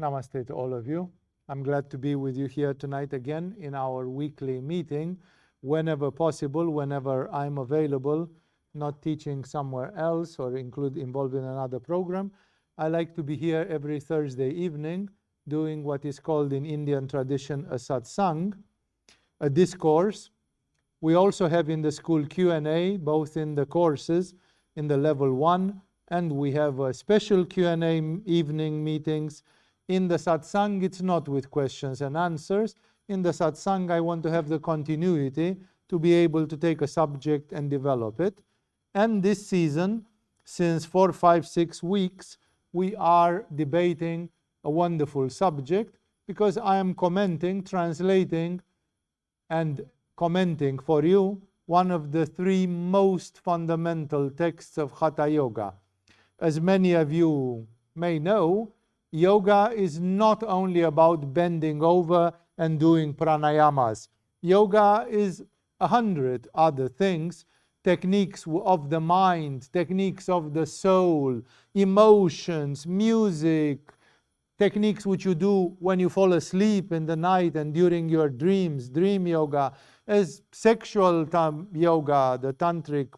Namaste to all of you. I'm glad to be with you here tonight again in our weekly meeting, whenever possible, whenever I'm available, not teaching somewhere else or involved in another program. I like to be here every Thursday evening doing what is called in Indian tradition a Satsang, a discourse. We also have in the school Q&A, both in the courses, in the level 1, and we have a special Q&A evening meetings. In the Satsang, it's not with questions and answers. In the Satsang, I want to have the continuity to be able to take a subject and develop it. And this season, since 4, 5, 6 weeks, we are debating a wonderful subject because I am commenting, translating, and commenting for you one of the 3 most fundamental texts of Hatha Yoga. As many of you may know, yoga is not only about bending over and doing pranayamas. Yoga is 100 other things, techniques of the mind, techniques of the soul, emotions, music, techniques which you do when you fall asleep in the night and during your dreams, dream yoga, as sexual yoga, the tantric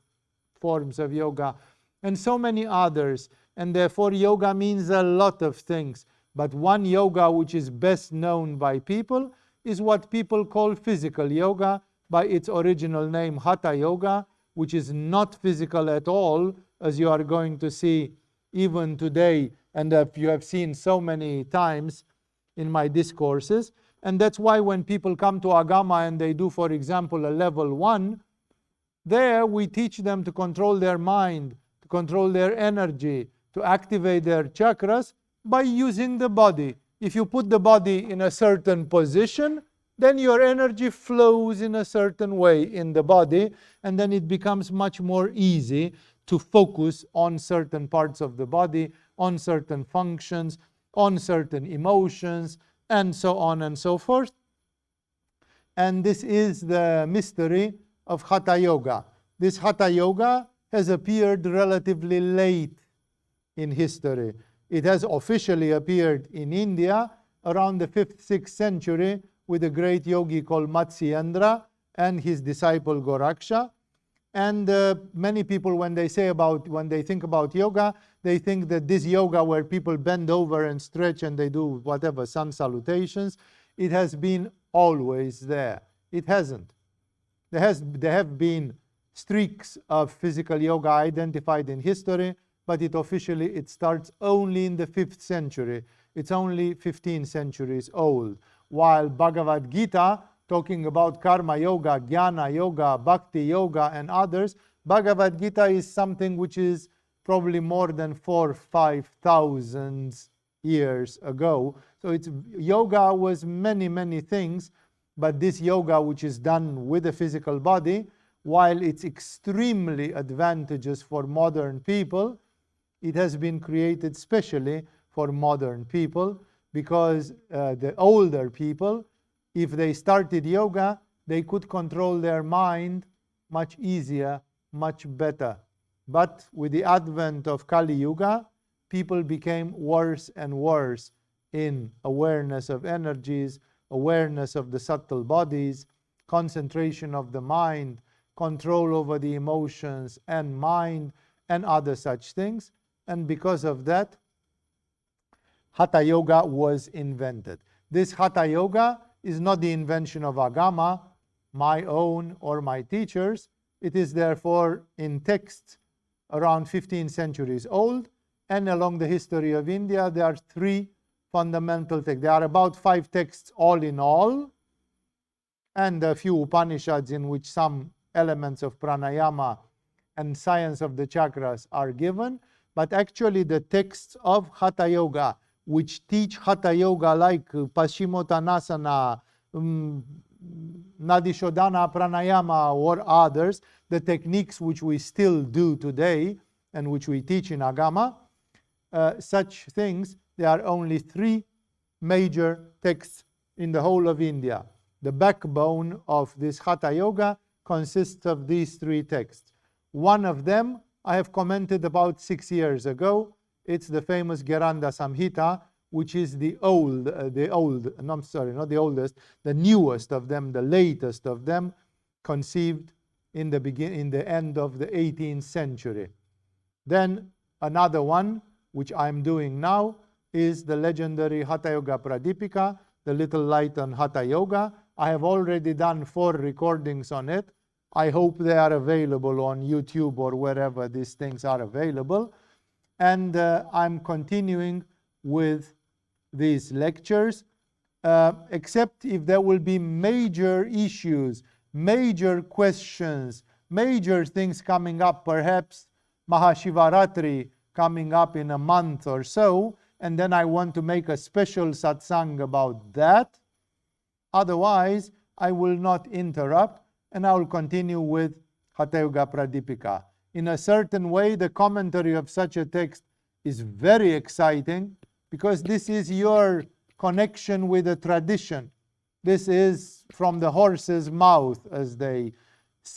forms of yoga, and so many others. And therefore yoga means a lot of things. But one yoga which is best known by people is what people call physical yoga, by its original name Hatha Yoga, which is not physical at all, as you are going to see even today, and you have seen so many times in my discourses. And that's why when people come to Agama and they do, for example, a level 1, there we teach them to control their mind, to control their energy, to activate their chakras by using the body. If you put the body in a certain position, then your energy flows in a certain way in the body, and then it becomes much more easy to focus on certain parts of the body, on certain functions, on certain emotions, and so on and so forth. And this is the mystery of Hatha Yoga. This Hatha Yoga has appeared relatively late in history. It has officially appeared in India around the 5th, 6th century with a great yogi called Matsyendra and his disciple Goraksha. And many people, when they think about yoga, they think that this yoga where people bend over and stretch and they do whatever, sun salutations, it has been always there. It hasn't. There have been streaks of physical yoga identified in history, but it starts only in the 5th century. It's only 15 centuries old. While Bhagavad Gita, talking about karma yoga, jnana yoga, bhakti yoga, and others, Bhagavad Gita is something which is probably more than 4,000-5,000 years ago. So yoga was many, many things, but this yoga which is done with the physical body, while it's extremely advantageous for modern people, it has been created specially for modern people, because the older people, if they started yoga, they could control their mind much easier, much better. But with the advent of Kali Yuga, people became worse and worse in awareness of energies, awareness of the subtle bodies, concentration of the mind, control over the emotions and mind, and other such things. And because of that, Hatha Yoga was invented. This Hatha Yoga is not the invention of Agama, my own or my teachers. It is therefore in texts around 15 centuries old, and along the history of India there are 3 fundamental texts. There are about 5 texts all in all, and a few Upanishads in which some elements of pranayama and science of the chakras are given. But actually the texts of Hatha Yoga, which teach Hatha Yoga like Paschimottanasana, Nadishodhana Pranayama, or others, the techniques which we still do today and which we teach in Agama, such things, there are only 3 major texts in the whole of India. The backbone of this Hatha Yoga consists of these 3 texts. One of them I have commented about 6 years ago. It's the famous Gheranda Samhita, which is the newest of them, the latest of them, conceived in the end of the 18th century. Then another one, which I'm doing now, is the legendary Hatha Yoga Pradipika, the little light on Hatha Yoga. I have already done 4 recordings on it. I hope they are available on YouTube or wherever these things are available. And I'm continuing with these lectures, except if there will be major issues, major questions, major things coming up, perhaps Mahashivaratri coming up in a month or so, and then I want to make a special satsang about that. Otherwise, I will not interrupt, and I will continue with Hatha Yoga Pradipika. In a certain way, the commentary of such a text is very exciting, because this is your connection with a tradition. This is from the horse's mouth, as they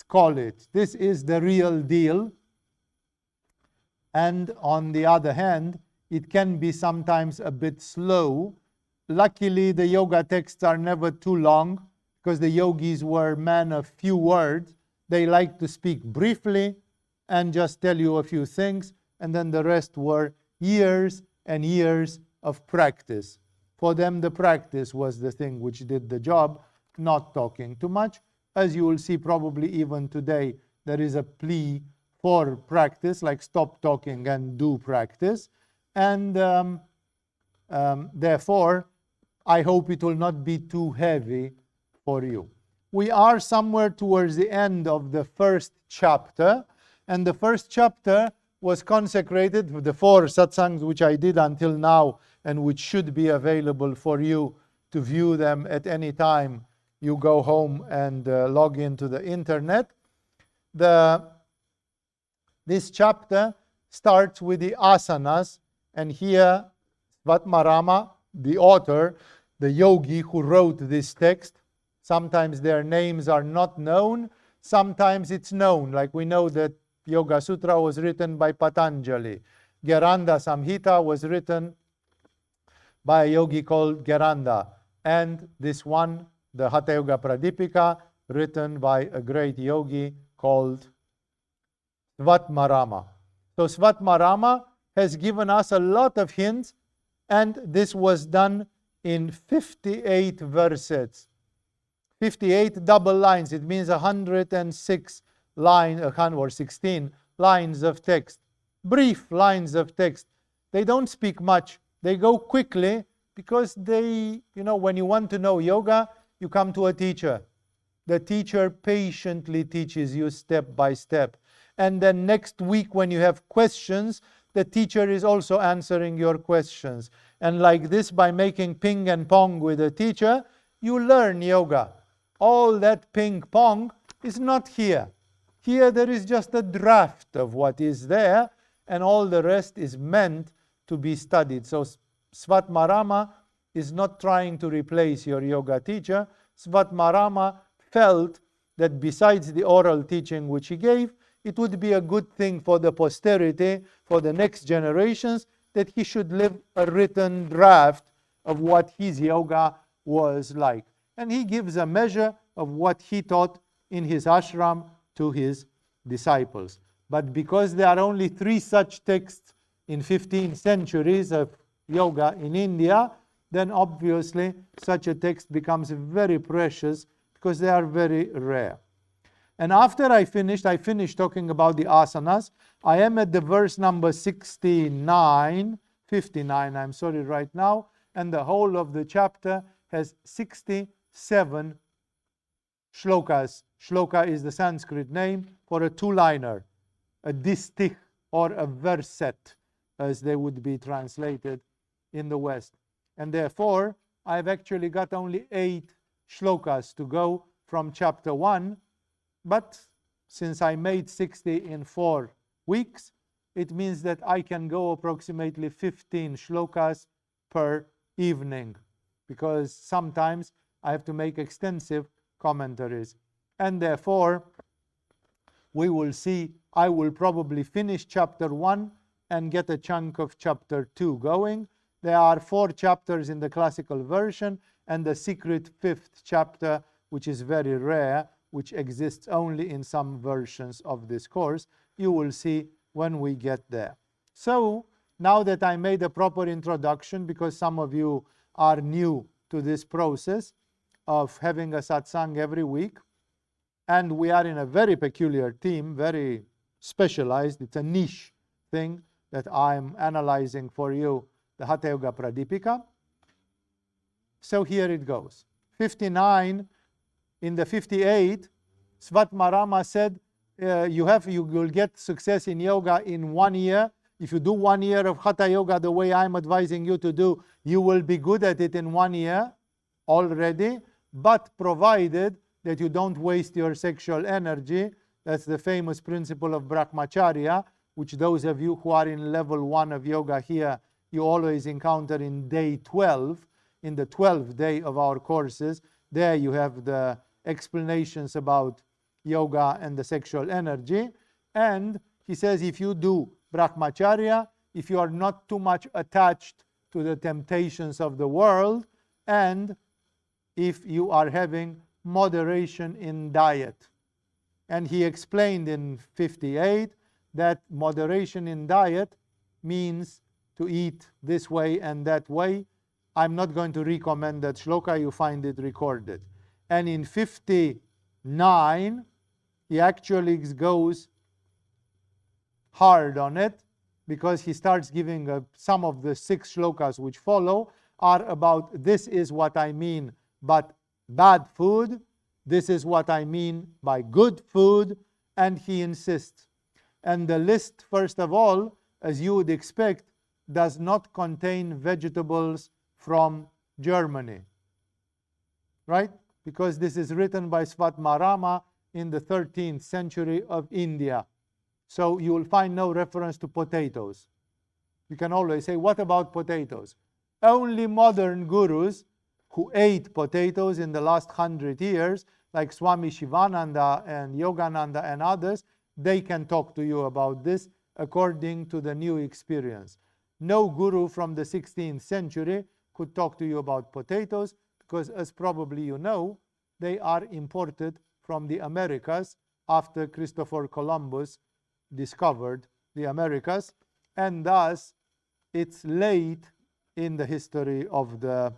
call it. This is the real deal. And on the other hand, it can be sometimes a bit slow. Luckily, the yoga texts are never too long, because the yogis were men of few words. They like to speak briefly and just tell you a few things, and then the rest were years and years of practice. For them, the practice was the thing which did the job, not talking too much. As you will see probably even today, there is a plea for practice, like stop talking and do practice. And therefore, I hope it will not be too heavy for you. We are somewhere towards the end of the first chapter, and the first chapter was consecrated with the 4 satsangs which I did until now, and which should be available for you to view them at any time you go home and log into the internet. This chapter starts with the asanas, and here Svatmarama, the author, the yogi who wrote this text, sometimes their names are not known, sometimes it's known, like we know that Yoga Sutra was written by Patanjali. Geranda Samhita was written by a yogi called Geranda. And this one, the Hatha Yoga Pradipika, written by a great yogi called Svatmarama. So Svatmarama has given us a lot of hints, and this was done in 58 verses. 58 double lines. It means 106 lines, or 16 lines of text. Brief lines of text. They don't speak much. They go quickly, because they, when you want to know yoga, you come to a teacher. The teacher patiently teaches you step by step. And then next week, when you have questions, the teacher is also answering your questions. And like this, by making ping and pong with the teacher, you learn yoga. All that ping pong is not here. Here there is just a draft of what is there, and all the rest is meant to be studied. So Svatmarama is not trying to replace your yoga teacher. Svatmarama felt that besides the oral teaching which he gave, it would be a good thing for the posterity, for the next generations, that he should leave a written draft of what his yoga was like. And he gives a measure of what he taught in his ashram to his disciples. But because there are only 3 such texts in 15 centuries of yoga in India, then obviously such a text becomes very precious, because they are very rare. And after I finished talking about the asanas. I am at the verse number 59, I'm sorry, right now, and the whole of the chapter has 67 shlokas. Shloka is the Sanskrit name for a 2-liner, a distich, or a verset, as they would be translated in the West. And therefore, I've actually got only 8 shlokas to go from chapter 1. But since I made 60 in 4 weeks, it means that I can go approximately 15 shlokas per evening, because sometimes I have to make extensive commentaries. And therefore, we will see, I will probably finish chapter 1 and get a chunk of chapter 2 going. There are 4 chapters in the classical version and the secret 5th chapter, which is very rare, which exists only in some versions of this course. You will see when we get there. So now that I made a proper introduction, because some of you are new to this process of having a satsang every week, and we are in a very peculiar team, very specialized, it's a niche thing that I'm analyzing for you, the Hatha Yoga Pradipika. So here it goes. 59, in the 58, Svatmarama said, you will get success in yoga in 1 year. If you do 1 year of Hatha Yoga the way I'm advising you to do, you will be good at it in 1 year already, but provided that you don't waste your sexual energy. That's the famous principle of Brahmacharya, which those of you who are in level 1 of yoga here, you always encounter in day 12, in the 12th day of our courses. There you have the explanations about yoga and the sexual energy. And he says if you do Brahmacharya, if you are not too much attached to the temptations of the world, and if you are having moderation in diet. And he explained in 58 that moderation in diet means to eat this way and that way. I'm not going to recommend that shloka, you find it recorded. And in 59, he actually goes hard on it, because he starts giving some of the 6 shlokas which follow are about this is what I mean but bad food, this is what I mean by good food, and he insists. And the list, first of all, as you would expect, does not contain vegetables from Germany, right? Because this is written by Svatmarama in the 13th century of India. So you will find no reference to potatoes. You can always say, what about potatoes? Only modern gurus who ate potatoes in the last 100 years, like Swami Shivananda and Yogananda and others, they can talk to you about this according to the new experience. No guru from the 16th century could talk to you about potatoes, because as probably you know, they are imported from the Americas after Christopher Columbus discovered the Americas, and thus it's late in the history of the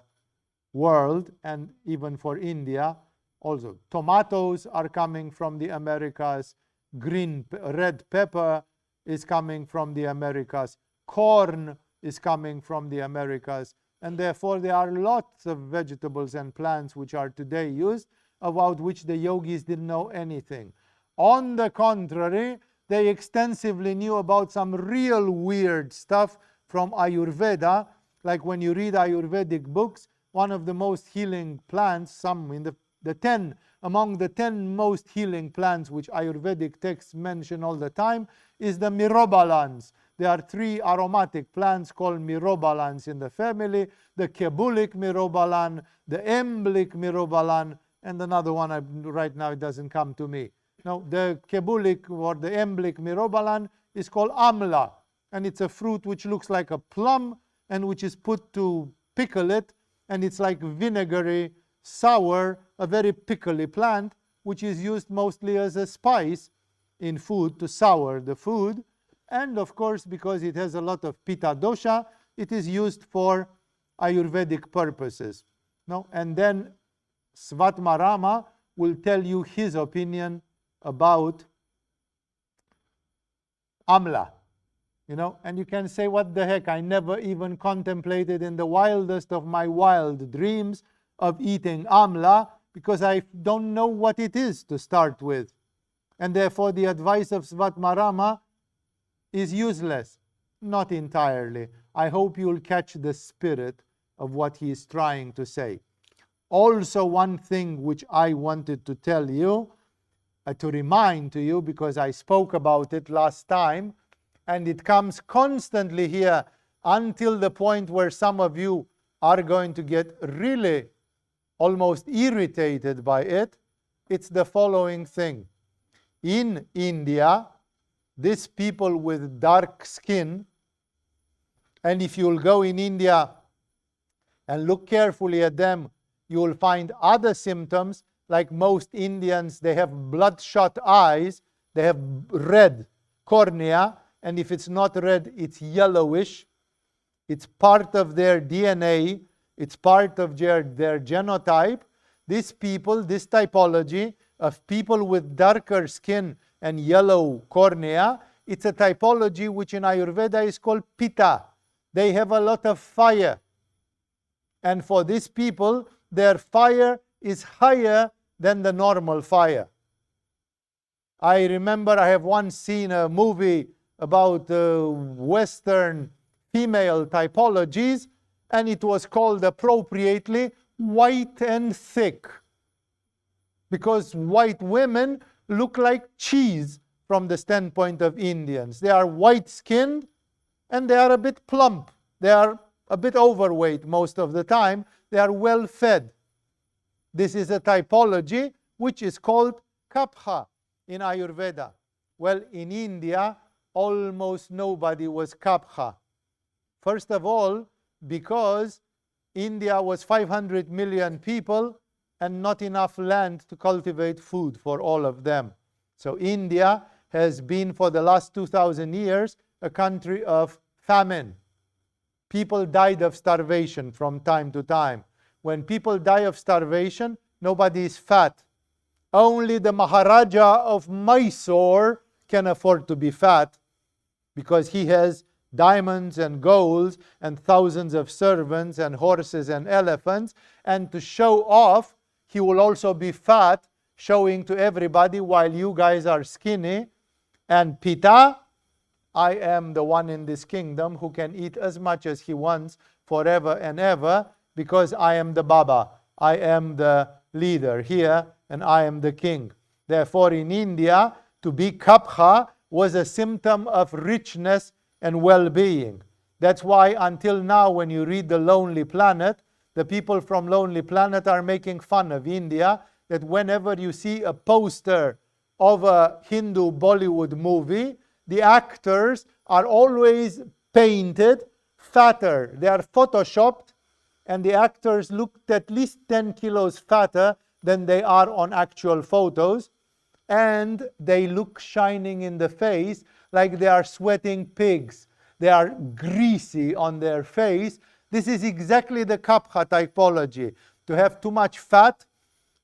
world, and even for India also. Tomatoes are coming from the Americas, red pepper is coming from the Americas, corn is coming from the Americas, and therefore there are lots of vegetables and plants which are today used, about which the yogis didn't know anything. On the contrary, they extensively knew about some real weird stuff from Ayurveda. Like when you read Ayurvedic books, one of the most healing plants, some in the 10, among the 10 most healing plants which Ayurvedic texts mention all the time, is the myrobalans. There are 3 aromatic plants called myrobalans in the family: the kebulic myrobalan, the emblic myrobalan, and another one right now it doesn't come to me. Now, the kebulic or the emblic myrobalan is called amla, and it's a fruit which looks like a plum and which is put to pickle it, and it's like vinegary, sour, a very pickly plant, which is used mostly as a spice in food to sour the food. And of course, because it has a lot of pitta dosha, it is used for Ayurvedic purposes. No? And then Svatmarama will tell you his opinion about amla. And you can say, what the heck, I never even contemplated in the wildest of my wild dreams of eating amla, because I don't know what it is to start with. And therefore the advice of Svatmarama is useless. Not entirely. I hope you'll catch the spirit of what he is trying to say. Also, one thing which I wanted to tell you, to remind to you, because I spoke about it last time, and it comes constantly here until the point where some of you are going to get really almost irritated by it. It's the following thing. In India, these people with dark skin And if you'll go in India and look carefully at them, you will find other symptoms. Like most Indians, they have bloodshot eyes, they have red cornea, and if it's not red, it's yellowish. It's part of their DNA, it's part of their genotype. These people, this typology of people with darker skin and yellow cornea, it's a typology which in Ayurveda is called pitta. They have a lot of fire. And for these people, their fire is higher than the normal fire. I remember I have once seen a movie about Western female typologies, and it was called appropriately white and thick, because white women look like cheese from the standpoint of Indians. They are white-skinned and they are a bit plump. They are a bit overweight most of the time. They are well-fed. This is a typology which is called kapha in Ayurveda. Well, in India, almost nobody was kapha. First of all, because India was 500 million people and not enough land to cultivate food for all of them. So India has been for the last 2,000 years a country of famine. People died of starvation from time to time. When people die of starvation, nobody is fat. Only the Maharaja of Mysore can afford to be fat, because he has diamonds and golds and thousands of servants and horses and elephants, and to show off, he will also be fat, showing to everybody while you guys are skinny. And Pitta, I am the one in this kingdom who can eat as much as he wants forever and ever, because I am the Baba, I am the leader here, and I am the king. Therefore, in India, to be kapha was a symptom of richness and well-being. That's why until now, when you read The Lonely Planet, the people from Lonely Planet are making fun of India, that whenever you see a poster of a Hindu Bollywood movie, the actors are always painted fatter. They are photoshopped, and the actors look at least 10 kilos fatter than they are on actual photos, and they look shining in the face like they are sweating pigs. They are greasy on their face. This is exactly the kapha typology. To have too much fat,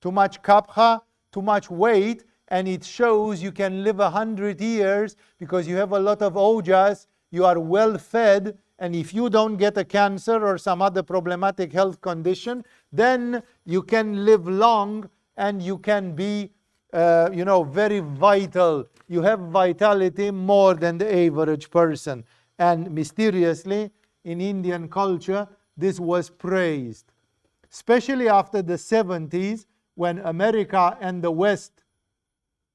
too much kapha, too much weight, and it shows you can live 100 years because you have a lot of ojas, you are well fed, and if you don't get a cancer or some other problematic health condition, then you can live long and you can be very vital. You have vitality more than the average person. And mysteriously, in Indian culture, this was praised. Especially after the 70s, when America and the West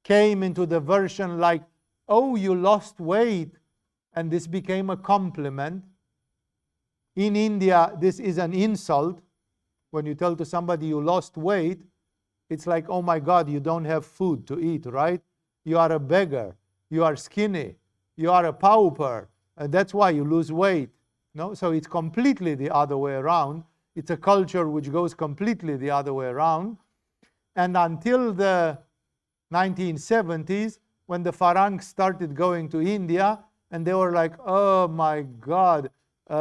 came into the version like, oh, you lost weight, and this became a compliment. In India, this is an insult. When you tell to somebody you lost weight, it's like, oh my God, you don't have food to eat, right? You are a beggar. You are skinny. You are a pauper. And that's why you lose weight. No? So it's completely the other way around. It's a culture which goes completely the other way around. And until the 1970s, when the Farangs started going to India, and they were like, oh my God,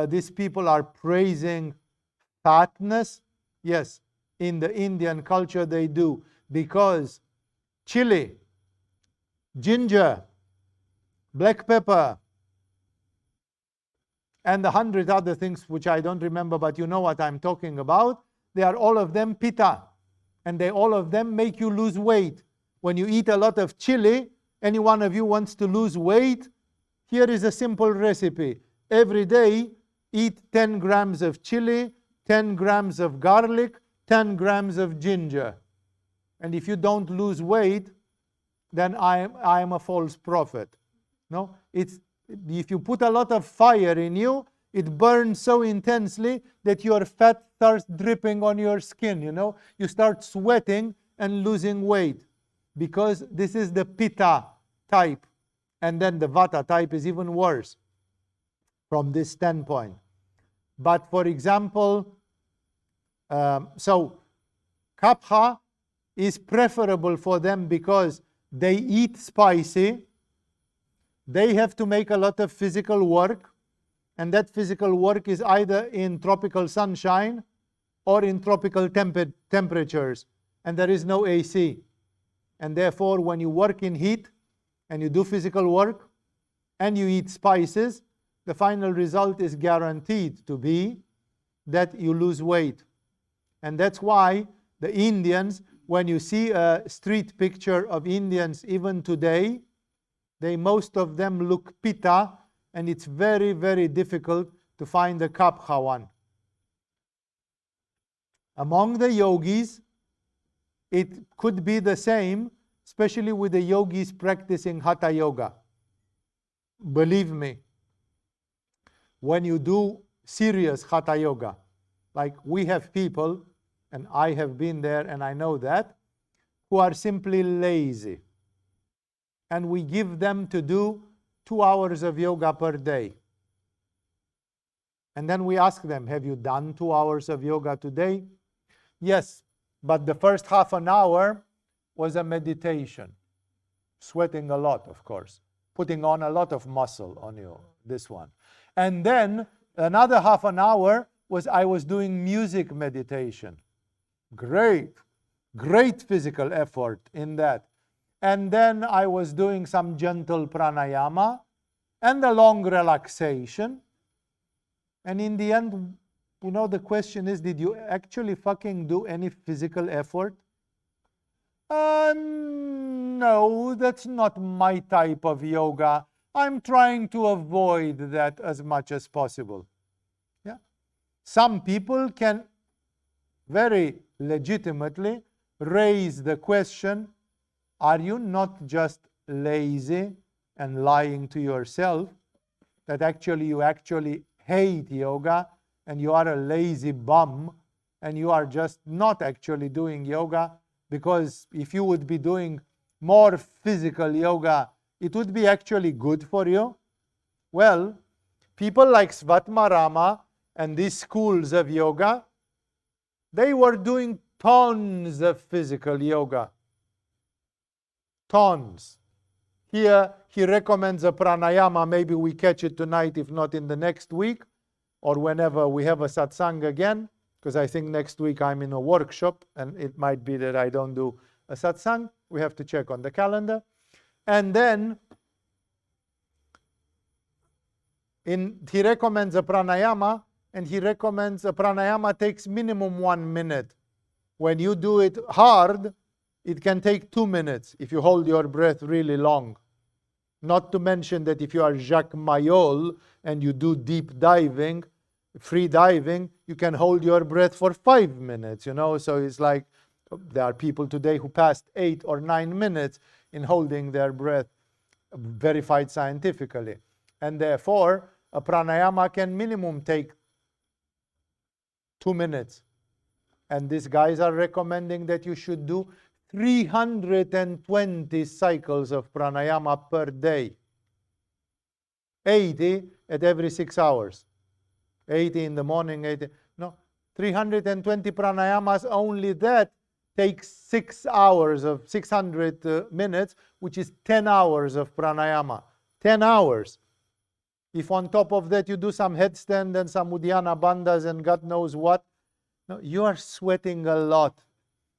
these people are praising fatness. Yes, in the Indian culture they do, because chili, ginger, black pepper, and 100 other things which I don't remember, but you know what I'm talking about. They are all of them pitta, and they all of them make you lose weight. When you eat a lot of chili, any one of you wants to lose weight, here is a simple recipe. Every day, eat 10 grams of chili, 10 grams of garlic, 10 grams of ginger. And if you don't lose weight, then I am a false prophet. No, if you put a lot of fire in you, it burns so intensely that your fat starts dripping on your skin, You start sweating and losing weight, because this is the pitta type. And then the vata type is even worse. from this standpoint. But for example, so kapha is preferable for them because they eat spicy, they have to make a lot of physical work, and that physical work is either in tropical sunshine or in tropical temperatures, and there is no AC. And therefore, when you work in heat and you do physical work and you eat spices, the final result is guaranteed to be that you lose weight. And that's why the Indians, when you see a street picture of Indians even today, most of them look pitta, and it's very, very difficult to find the kapha one. Among the yogis, it could be the same, especially with the yogis practicing Hatha Yoga. Believe me, when you do serious Hatha Yoga, like we have people, and I have been there and I know that, who are simply lazy. And we give them to do 2 hours of yoga per day. And then we ask them, have you done 2 hours of yoga today? Yes, but the first half an hour was a meditation. Sweating a lot, of course. Putting on a lot of muscle on you, this one. And then another half an hour I was doing music meditation. Great physical effort in that. And then I was doing some gentle pranayama and a long relaxation. And in the end, the question is, did you actually fucking do any physical effort? No, that's not my type of yoga. I'm trying to avoid that as much as possible. Yeah. Some people can very legitimately raise the question, are you not just lazy and lying to yourself, that you actually hate yoga and you are a lazy bum and you are just not actually doing yoga? Because if you would be doing more physical yoga, it would be actually good for you. Well, people like Svatmarama and these schools of yoga, they were doing tons of physical yoga. Tons. Here he recommends a pranayama. Maybe we catch it tonight, if not in the next week, or whenever we have a satsang again, because I think next week I'm in a workshop and it might be that I don't do a satsang. We have to check on the calendar. And then he recommends a pranayama, and he recommends a pranayama takes minimum 1 minute. When you do it hard, it can take 2 minutes if you hold your breath really long. Not to mention that if you are Jacques Mayol and you do deep diving, free diving, you can hold your breath for 5 minutes, So it's like there are people today who passed 8 or 9 minutes in holding their breath, verified scientifically. And therefore, a pranayama can minimum take 2 minutes. And these guys are recommending that you should do 320 cycles of pranayama per day. 80 at every 6 hours. 80 in the morning, 320 pranayamas, only that takes 6 hours of 600 minutes, which is 10 hours of pranayama. 10 hours. If on top of that you do some headstand and some Uddiyana bandhas and God knows what, you are sweating a lot.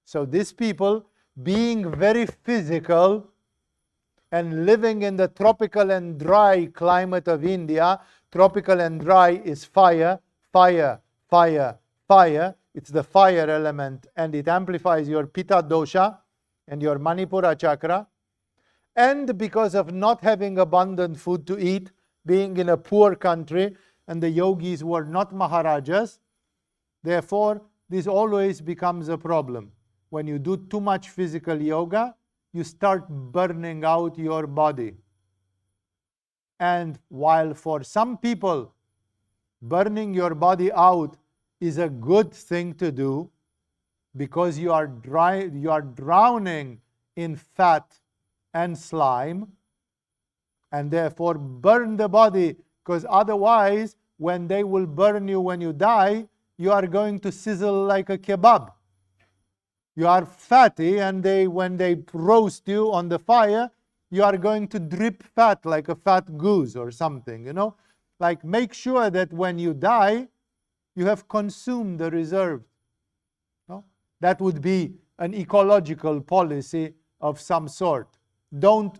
So these people, being very physical and living in the tropical and dry climate of India, tropical and dry is fire, fire, fire, fire. It's the fire element, and it amplifies your pitta dosha and your manipura chakra. And because of not having abundant food to eat, being in a poor country, and the yogis were not maharajas, therefore this always becomes a problem. When you do too much physical yoga, you start burning out your body. And while for some people, burning your body out is a good thing to do, because you are drowning in fat and slime, and therefore burn the body because otherwise, when they will burn you when you die, you are going to sizzle like a kebab. You are fatty, and when they roast you on the fire, you are going to drip fat like a fat goose or something, you know. Like, make sure that when you die, you have consumed the reserve. No? That would be an ecological policy of some sort. Don't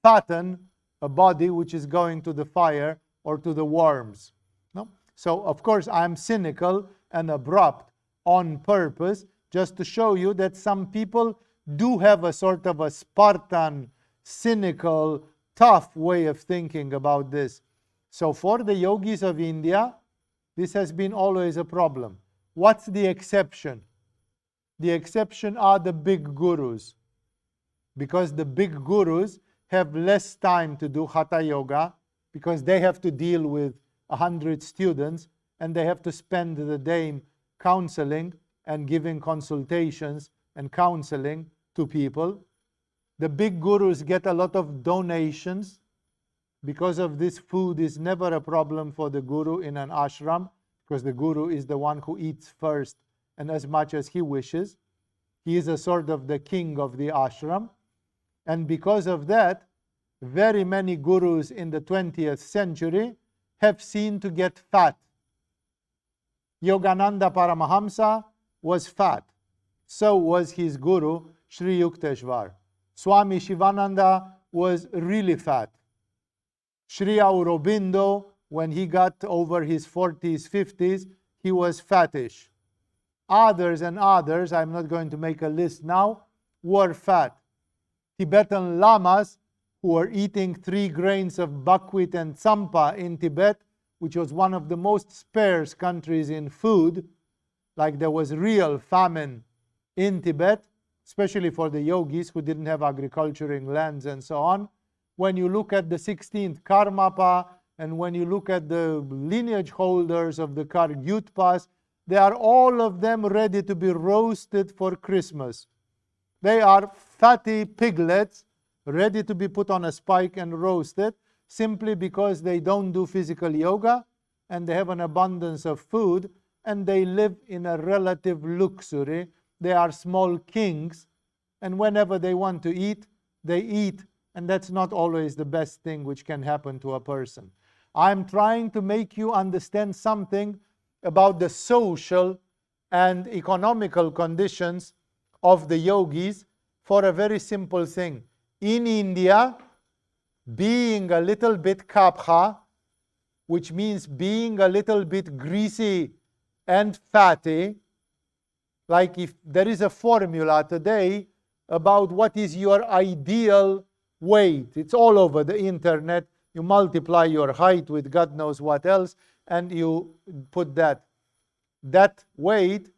fatten a body which is going to the fire or to the worms. No? So, of course, I'm cynical and abrupt on purpose, just to show you that some people do have a sort of a Spartan, cynical, tough way of thinking about this. So for the yogis of India, this has been always a problem. What's the exception? The exception are the big gurus, because the big gurus have less time to do Hatha Yoga, because they have to deal with 100 students, and they have to spend the day counseling and giving consultations and counseling to people. The big gurus get a lot of donations. Because of this, food is never a problem for the guru in an ashram, because the guru is the one who eats first and as much as he wishes. He is a sort of the king of the ashram. And because of that, very many gurus in the 20th century have seen to get fat. Yogananda Paramahamsa was fat. So was his guru, Sri Yukteswar. Swami Shivananda was really fat. Sri Aurobindo, when he got over his 40s, 50s, he was fattish. Others and others, I'm not going to make a list now, were fat. Tibetan lamas, who were eating 3 grains of buckwheat and tsampa in Tibet, which was one of the most sparse countries in food, like there was real famine in Tibet, especially for the yogis who didn't have agriculturing lands and so on. When you look at the 16th Karmapa, and when you look at the lineage holders of the Kargyutpas, they are all of them ready to be roasted for Christmas. They are fatty piglets, ready to be put on a spike and roasted, simply because they don't do physical yoga, and they have an abundance of food, and they live in a relative luxury. They are small kings, and whenever they want to eat, they eat. And that's not always the best thing which can happen to a person. I'm trying to make you understand something about the social and economical conditions of the yogis for a very simple thing. In India, being a little bit kapha, which means being a little bit greasy and fatty, like if there is a formula today about what is your ideal weight. It's all over the internet. You multiply your height with God knows what else, and you put that. That weight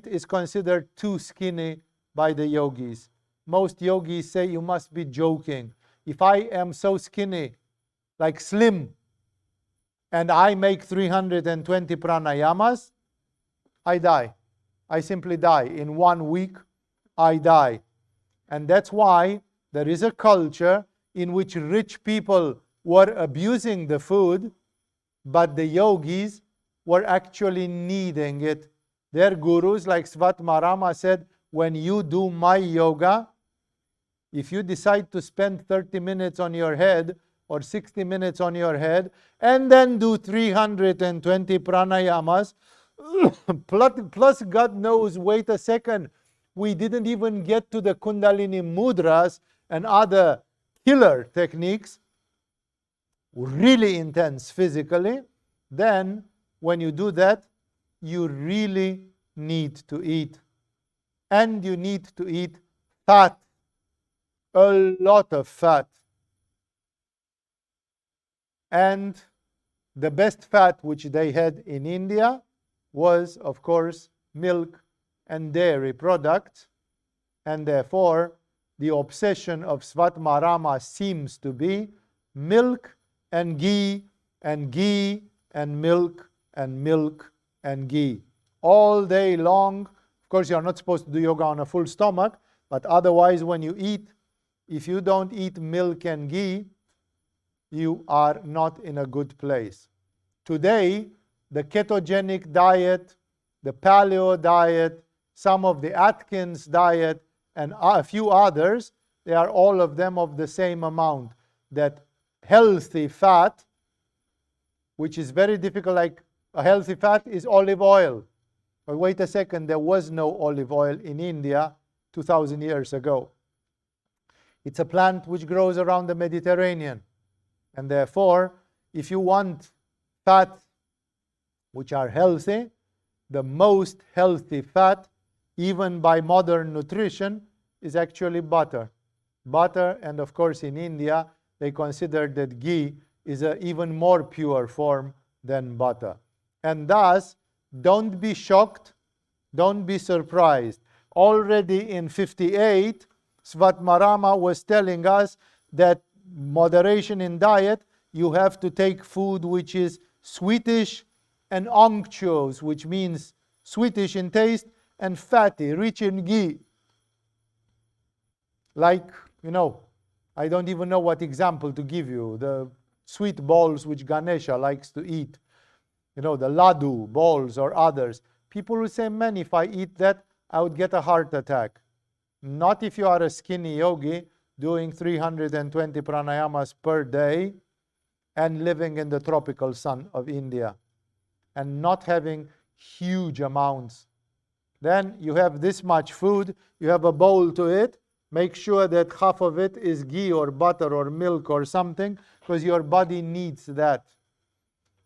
is considered too skinny by the yogis. Most yogis say you must be joking. If I am so skinny, like slim, and I make 320 pranayamas, I die. I simply die. In 1 week, I die. And that's why there is a culture in which rich people were abusing the food, but the yogis were actually needing it. Their gurus, like Svatmarama said, when you do my yoga, if you decide to spend 30 minutes on your head or 60 minutes on your head and then do 320 pranayamas, plus God knows, wait a second, we didn't even get to the Kundalini mudras and other killer techniques, really intense physically, then when you do that, you really need to eat. And you need to eat fat, a lot of fat. And the best fat which they had in India was, of course, milk and dairy products, and therefore the obsession of Svatmarama seems to be milk and ghee and ghee and milk and milk and ghee all day long. Of course, you're not supposed to do yoga on a full stomach, but otherwise when you eat, if you don't eat milk and ghee, you are not in a good place. Today, the ketogenic diet, the paleo diet, some of the Atkins diet, and a few others, they are all of them of the same amount. That healthy fat, which is very difficult, like a healthy fat is olive oil. But wait a second, there was no olive oil in India 2,000 years ago. It's a plant which grows around the Mediterranean. And therefore, if you want fats which are healthy, the most healthy fat, even by modern nutrition, is actually butter. Butter, and of course in India, they consider that ghee is an even more pure form than butter. And thus, don't be shocked, don't be surprised. Already in 58, Svatmarama was telling us that moderation in diet, you have to take food which is sweetish and unctuous, which means sweetish in taste and fatty, rich in ghee. Like, I don't even know what example to give you. The sweet balls which Ganesha likes to eat. The laddu balls or others. People will say, man, if I eat that, I would get a heart attack. Not if you are a skinny yogi doing 320 pranayamas per day and living in the tropical sun of India and not having huge amounts. Then you have this much food, you have a bowl to it, make sure that half of it is ghee or butter or milk or something, because your body needs that.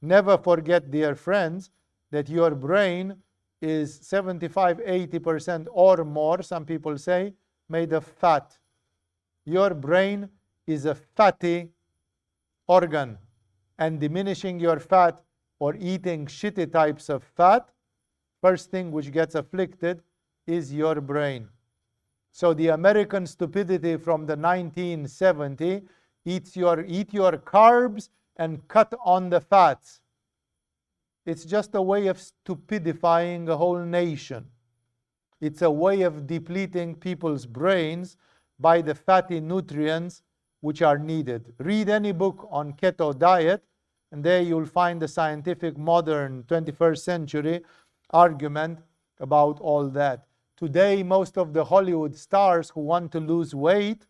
Never forget, dear friends, that your brain is 75-80% or more, some people say, made of fat. Your brain is a fatty organ, and diminishing your fat or eating shitty types of fat, first thing which gets afflicted is your brain. So the American stupidity from the 1970, eat your carbs and cut on the fats. It's just a way of stupidifying a whole nation. It's a way of depleting people's brains by the fatty nutrients which are needed. Read any book on keto diet, and there you'll find the scientific, modern, 21st century argument about all that. Today, most of the Hollywood stars who want to lose weight,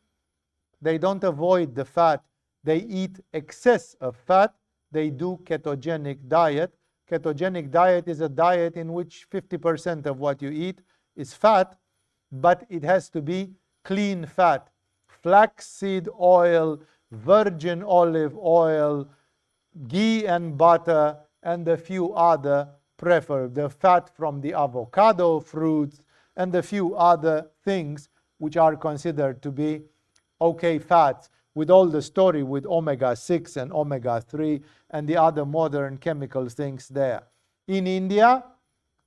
they don't avoid the fat. They eat excess of fat. They do ketogenic diet. Ketogenic diet is a diet in which 50% of what you eat is fat, but it has to be clean fat. Flaxseed oil, virgin olive oil, ghee and butter, and a few other preferred. The fat from the avocado fruits, and a few other things which are considered to be okay fats, with all the story with omega-6 and omega-3 and the other modern chemical things there. In India,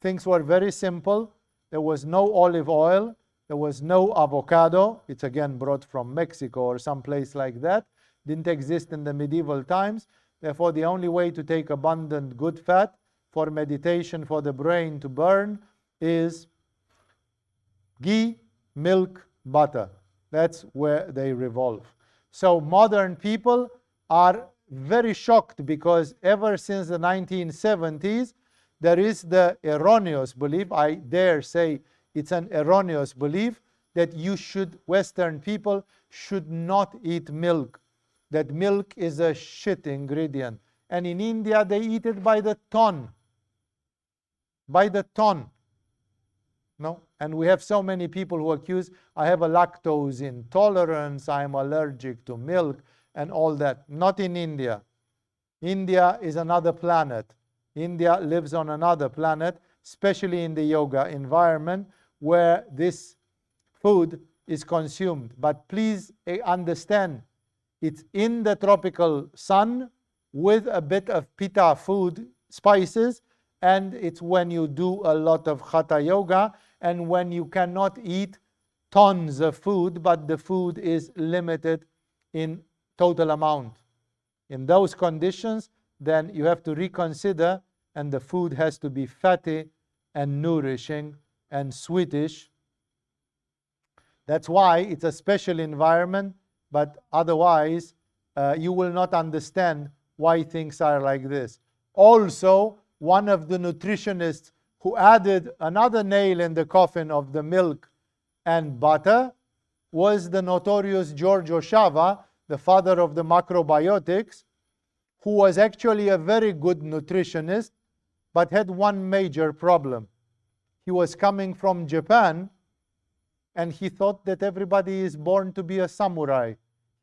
things were very simple. There was no olive oil. There was no avocado. It's again brought from Mexico or some place like that. Didn't exist in the medieval times. Therefore, the only way to take abundant good fat for meditation, for the brain to burn, is ghee, milk, butter. That's where they revolve. So modern people are very shocked because ever since the 1970s, there is the erroneous belief, I dare say it's an erroneous belief, that Western people should not eat milk, that milk is a shit ingredient. And in India, they eat it by the ton. By the ton. No? And we have so many people who accuse, I have a lactose intolerance, I'm allergic to milk, and all that. Not in India. India is another planet. India lives on another planet, especially in the yoga environment, where this food is consumed. But please understand, it's in the tropical sun with a bit of pitta food, spices, and it's when you do a lot of Hatha Yoga and when you cannot eat tons of food, but the food is limited in total amount. In those conditions, then you have to reconsider, and the food has to be fatty and nourishing and sweetish. That's why it's a special environment, but otherwise you will not understand why things are like this. Also, one of the nutritionists who added another nail in the coffin of the milk and butter was the notorious George Oshava, the father of the macrobiotics, who was actually a very good nutritionist, but had one major problem. He was coming from Japan, and he thought that everybody is born to be a samurai,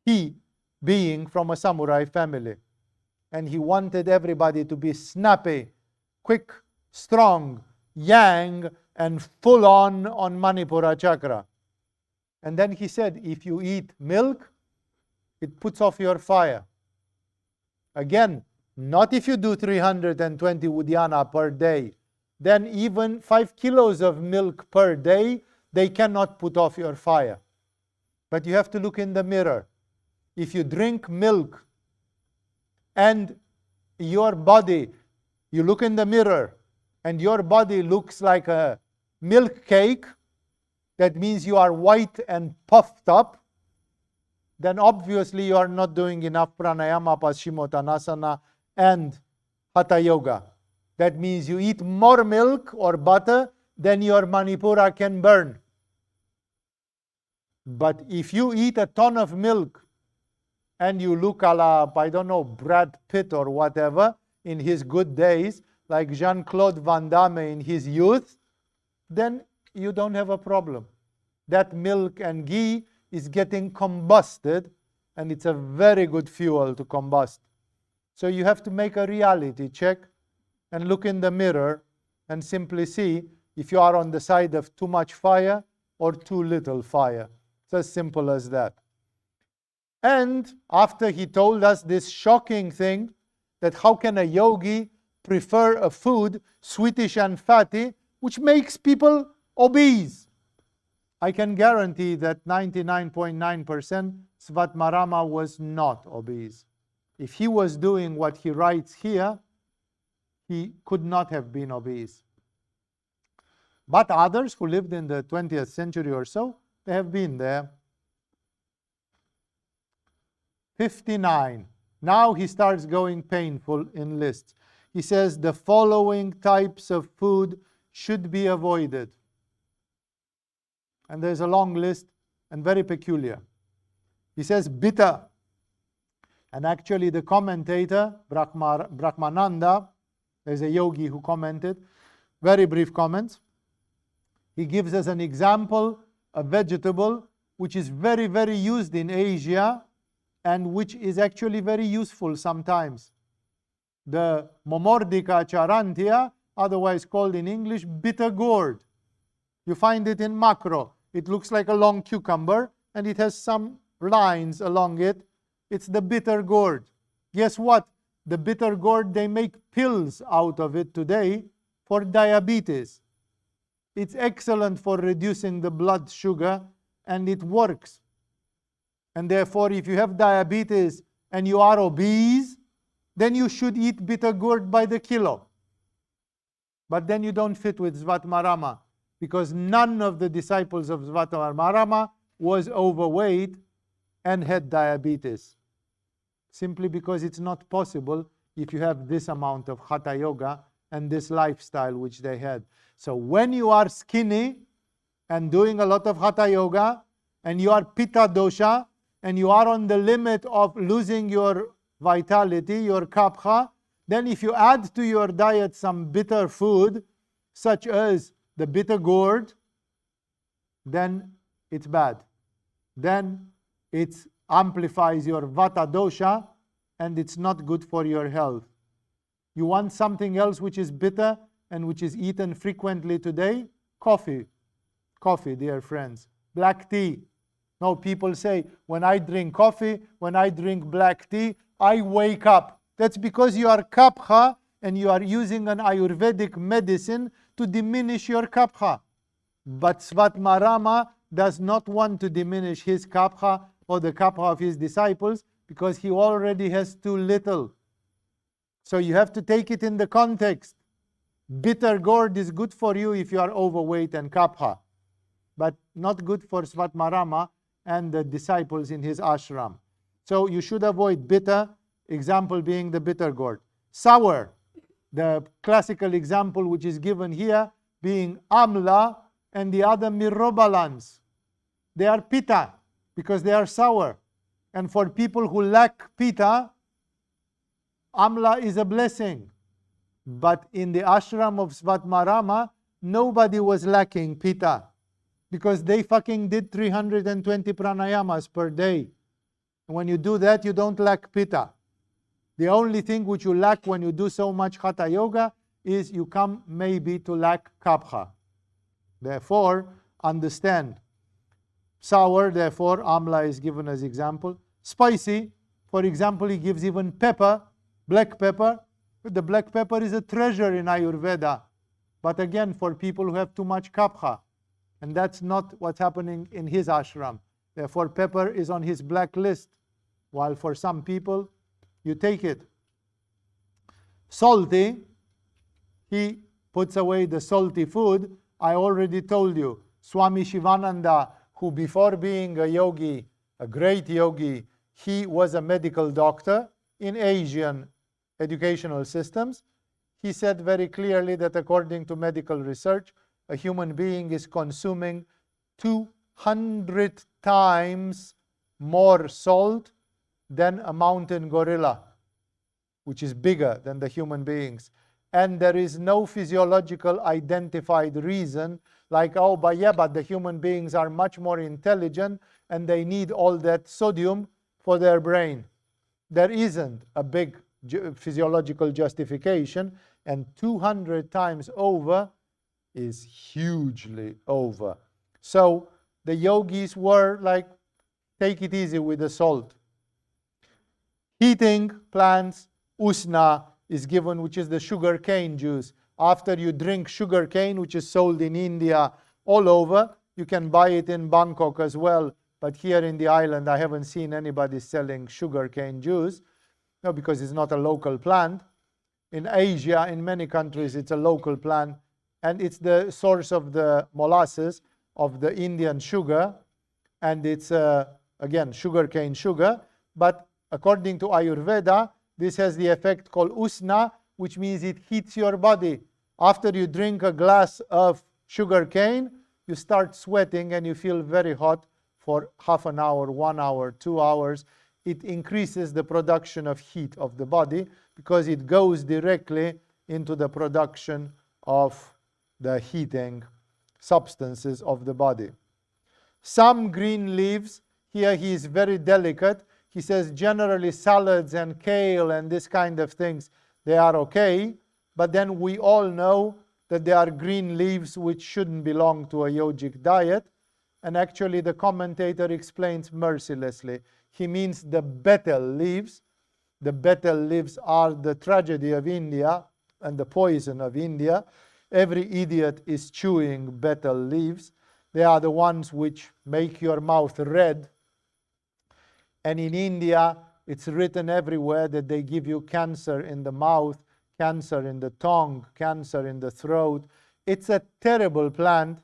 he being from a samurai family. And he wanted everybody to be snappy, quick, strong, yang, and full on Manipura chakra. And then he said, if you eat milk, it puts off your fire. Again, not if you do 320 Uddiyana per day. Then even 5 kilos of milk per day, they cannot put off your fire. But you have to look in the mirror. If you drink milk and your body, you look in the mirror and your body looks like a milk cake, that means you are white and puffed up, then obviously you are not doing enough pranayama, paschimottanasana, and hatha yoga. That means you eat more milk or butter than your manipura can burn. But if you eat a ton of milk and you look a la, I don't know, Brad Pitt or whatever in his good days, like Jean-Claude Van Damme in his youth, then you don't have a problem. That milk and ghee is getting combusted, and it's a very good fuel to combust. So you have to make a reality check and look in the mirror and simply see if you are on the side of too much fire or too little fire. It's as simple as that. And after he told us this shocking thing, that how can a yogi prefer a food sweetish and fatty, which makes people obese? I can guarantee that 99.9% Svatmarama was not obese. If he was doing what he writes here, he could not have been obese. But others who lived in the 20th century or so, they have been there. 59. Now he starts going painful in lists. He says the following types of food should be avoided. And there's a long list and very peculiar. He says bitter. And actually the commentator, Brahmananda, there's a yogi who commented, very brief comments. He gives us an example, a vegetable, which is very, very used in Asia and which is actually very useful sometimes. The Momordica charantia, otherwise called in English bitter gourd. You find it in macro. It looks like a long cucumber and it has some lines along it. It's the bitter gourd. Guess what? The bitter gourd, they make pills out of it today for diabetes. It's excellent for reducing the blood sugar and it works. And therefore, if you have diabetes and you are obese, then you should eat bitter gourd by the kilo. But then you don't fit with Svatmarama, because none of the disciples of Svatmarama was overweight and had diabetes. Simply because it's not possible if you have this amount of Hatha Yoga and this lifestyle which they had. So when you are skinny and doing a lot of Hatha Yoga and you are Pitta dosha and you are on the limit of losing your vitality, your kapha, then if you add to your diet some bitter food, such as the bitter gourd, then it's bad. Then it amplifies your vata dosha and it's not good for your health. You want something else which is bitter and which is eaten frequently today? Coffee. Coffee, dear friends. Black tea. No, people say, when I drink coffee, when I drink black tea, I wake up. That's because you are kapha and you are using an Ayurvedic medicine to diminish your kapha. But Svatmarama does not want to diminish his kapha or the kapha of his disciples because he already has too little. So you have to take it in the context. Bitter gourd is good for you if you are overweight and kapha, but not good for Svatmarama and the disciples in his ashram. So you should avoid bitter, example being the bitter gourd. Sour, the classical example which is given here being amla and the other myrobalans. They are pitta because they are sour. And for people who lack pitta, amla is a blessing. But in the ashram of Svatmarama, nobody was lacking pitta because they fucking did 320 pranayamas per day. When you do that, you don't lack pitta. The only thing which you lack when you do so much Hatha Yoga is you come maybe to lack kapha. Therefore, understand. Sour, therefore, amla is given as example. Spicy, for example, he gives even pepper, black pepper. The black pepper is a treasure in Ayurveda. But again, for people who have too much kapha. And that's not what's happening in his ashram. Therefore, pepper is on his black list. While for some people, you take it. Salty, he puts away the salty food. I already told you, Swami Shivananda, who before being a yogi, a great yogi, he was a medical doctor in Asian educational systems. He said very clearly that according to medical research, a human being is consuming 200 times more salt than a mountain gorilla, which is bigger than the human beings. And there is no physiological identified reason like, oh, but the human beings are much more intelligent and they need all that sodium for their brain. There isn't a big physiological justification, and 200 times over is hugely over. So the yogis were like, take it easy with the salt. Heating plants, usna is given, which is the sugar cane juice. After you drink sugar cane, which is sold in India all over, you can buy it in Bangkok as well. But here in the island, I haven't seen anybody selling sugar cane juice. No, because it's not a local plant. In Asia, in many countries, it's a local plant. And it's the source of the molasses of the Indian sugar. And it's, again, sugar cane sugar. But according to Ayurveda, this has the effect called usna, which means it heats your body. After you drink a glass of sugar cane, you start sweating and you feel very hot for half an hour, 1 hour, 2 hours. It increases the production of heat of the body because it goes directly into the production of the heating substances of the body. Some green leaves, here he is very delicate. He says generally salads and kale and this kind of things, they are okay. But then we all know that there are green leaves which shouldn't belong to a yogic diet. And actually the commentator explains mercilessly. He means the betel leaves. The betel leaves are the tragedy of India and the poison of India. Every idiot is chewing betel leaves. They are the ones which make your mouth red. And in India, it's written everywhere that they give you cancer in the mouth, cancer in the tongue, cancer in the throat. It's a terrible plant.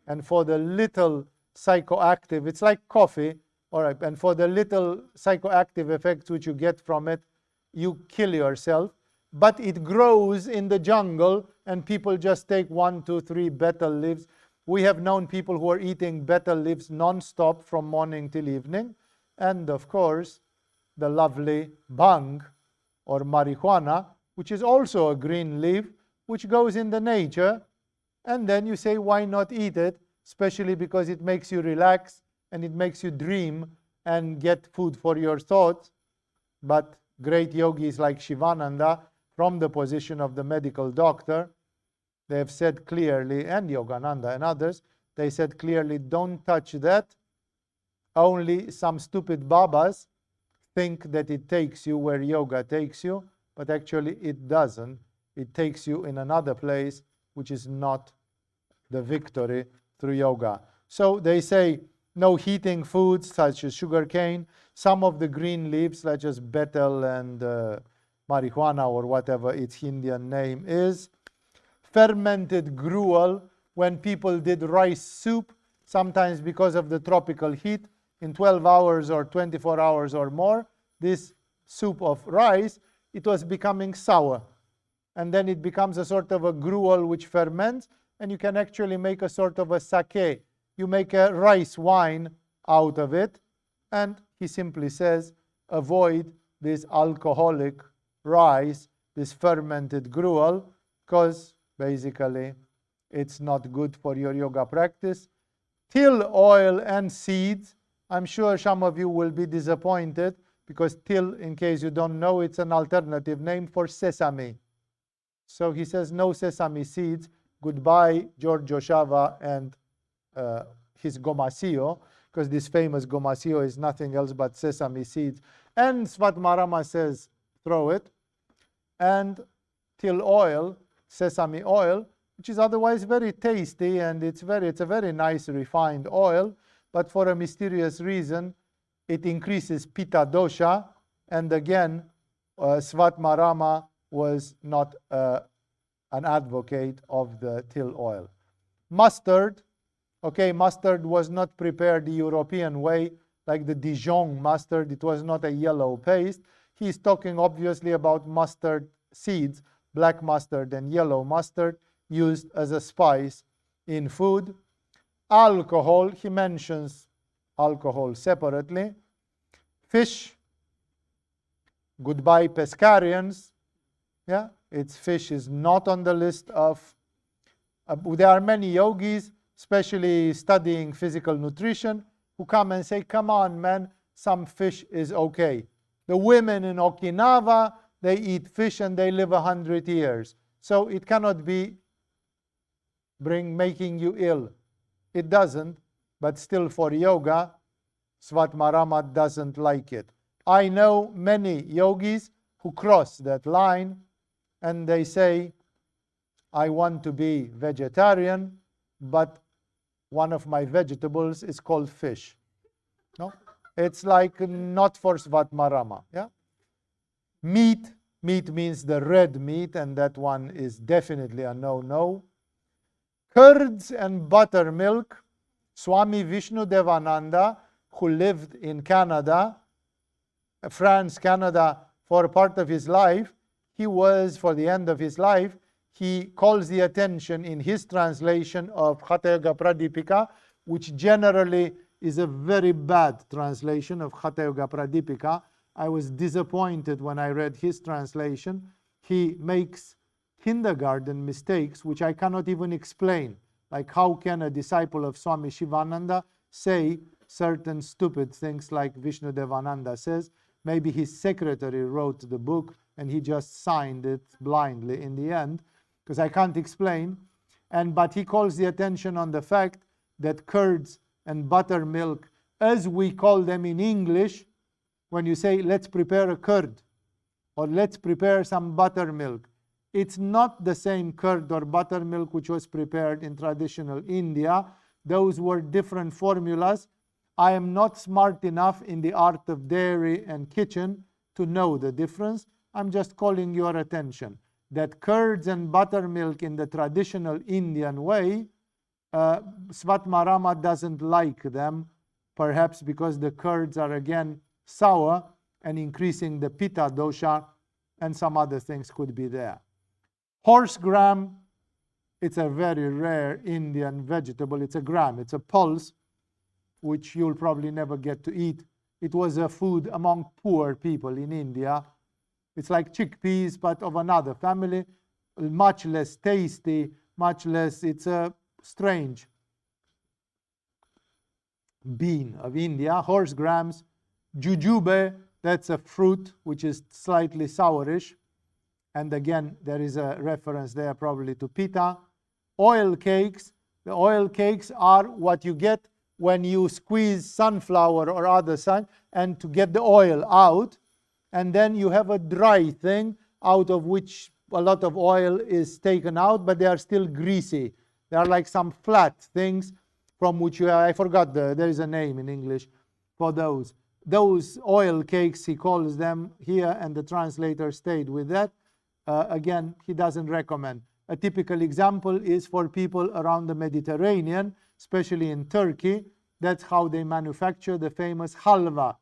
And for the little psychoactive, it's like coffee, all right, and for the little psychoactive effects which you get from it, you kill yourself. But it grows in the jungle, and people just take 1, 2, 3 betel leaves. We have known people who are eating betel leaves non-stop from morning till evening. And of course, the lovely bhang or marijuana, which is also a green leaf, which goes in the nature. And then you say, why not eat it? Especially because it makes you relax and it makes you dream and get food for your thoughts. But great yogis like Shivananda, from the position of the medical doctor, they have said clearly, and Yogananda and others, they said clearly, don't touch that. Only some stupid babas think that it takes you where yoga takes you, but actually it doesn't. It takes you in another place, which is not the victory through yoga. So they say no heating foods such as sugarcane, some of the green leaves such as betel and marijuana or whatever its Indian name is. Fermented gruel, when people did rice soup, sometimes because of the tropical heat, in 12 hours or 24 hours or more, this soup of rice, it was becoming sour. And then it becomes a sort of a gruel which ferments, and you can actually make a sort of a sake. You make a rice wine out of it, and he simply says, avoid this alcoholic rice, this fermented gruel, because basically it's not good for your yoga practice. Till oil and seeds. I'm sure some of you will be disappointed because till, in case you don't know, it's an alternative name for sesame. So he says no sesame seeds. Goodbye, Giorgio Shava and his gomasio, because this famous gomasio is nothing else but sesame seeds. And Svatmarama says throw it. And till oil, sesame oil, which is otherwise very tasty, and it's a very nice refined oil, but for a mysterious reason it increases pitta dosha, and again Svatmarama was not an advocate of the till oil. Mustard, okay, mustard was not prepared the European way, like the Dijon mustard. It was not a yellow paste. He's talking obviously about mustard seeds, black mustard and yellow mustard, used as a spice in food. Alcohol, he mentions alcohol separately. Fish, goodbye pescarians. Yeah, fish is not on the list of. There are many yogis, especially studying physical nutrition, who come and say, come on, man, some fish is okay. The women in Okinawa, they eat fish and they live 100 years. So it cannot be making you ill. It doesn't, but still for yoga, Svatmarama doesn't like it. I know many yogis who cross that line and they say, I want to be vegetarian, but one of my vegetables is called fish. No? It's like not for Svatmarama. Yeah? Meat means the red meat, and that one is definitely a no-no. Curds and buttermilk. Swami Vishnu Devananda, who lived in Canada, France, Canada, for a part of his life, for the end of his life, he calls the attention in his translation of Hatha Yoga Pradipika, which generally is a very bad translation of Hatha Yoga Pradipika. I was disappointed when I read his translation. He makes kindergarten mistakes which I cannot even explain. Like, how can a disciple of Swami Shivananda say certain stupid things like Vishnu Devananda says? Maybe his secretary wrote the book and he just signed it blindly in the end, because I can't explain. But he calls the attention on the fact that curds and buttermilk, as we call them in English, when you say let's prepare a curd or let's prepare some buttermilk, it's not the same curd or buttermilk which was prepared in traditional India. Those were different formulas. I am not smart enough in the art of dairy and kitchen to know the difference. I'm just calling your attention that curds and buttermilk in the traditional Indian way, Svatmarama doesn't like them, perhaps because the curds are again sour and increasing the pitta dosha, and some other things could be there. Horse gram, it's a very rare Indian vegetable. It's a gram, it's a pulse, which you'll probably never get to eat. It was a food among poor people in India. It's like chickpeas, but of another family, much less tasty, much less, it's a strange bean of India. Horse grams. Jujube, that's a fruit which is slightly sourish. And again, there is a reference there probably to pitta. Oil cakes. The oil cakes are what you get when you squeeze sunflower or other sun and to get the oil out. And then you have a dry thing out of which a lot of oil is taken out, but they are still greasy. They are like some flat things from which I forgot, there is a name in English for those. Those oil cakes, he calls them here, and the translator stayed with that. Again, he doesn't recommend. A typical example is for people around the Mediterranean, especially in Turkey. That's how they manufacture the famous halva.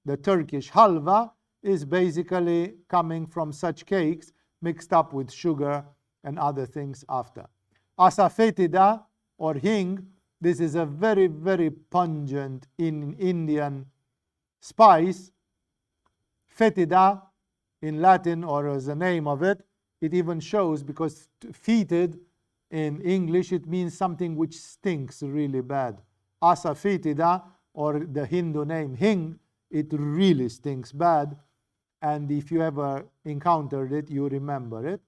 The Turkish halva is basically coming from such cakes mixed up with sugar and other things after. Asafoetida or hing, this is a very, very pungent Indian spice. Fetida in Latin, or as the name of it, it even shows, because fetid in English, it means something which stinks really bad. Asafoetida, or the Hindu name hing, it really stinks bad. And if you ever encountered it, you remember it.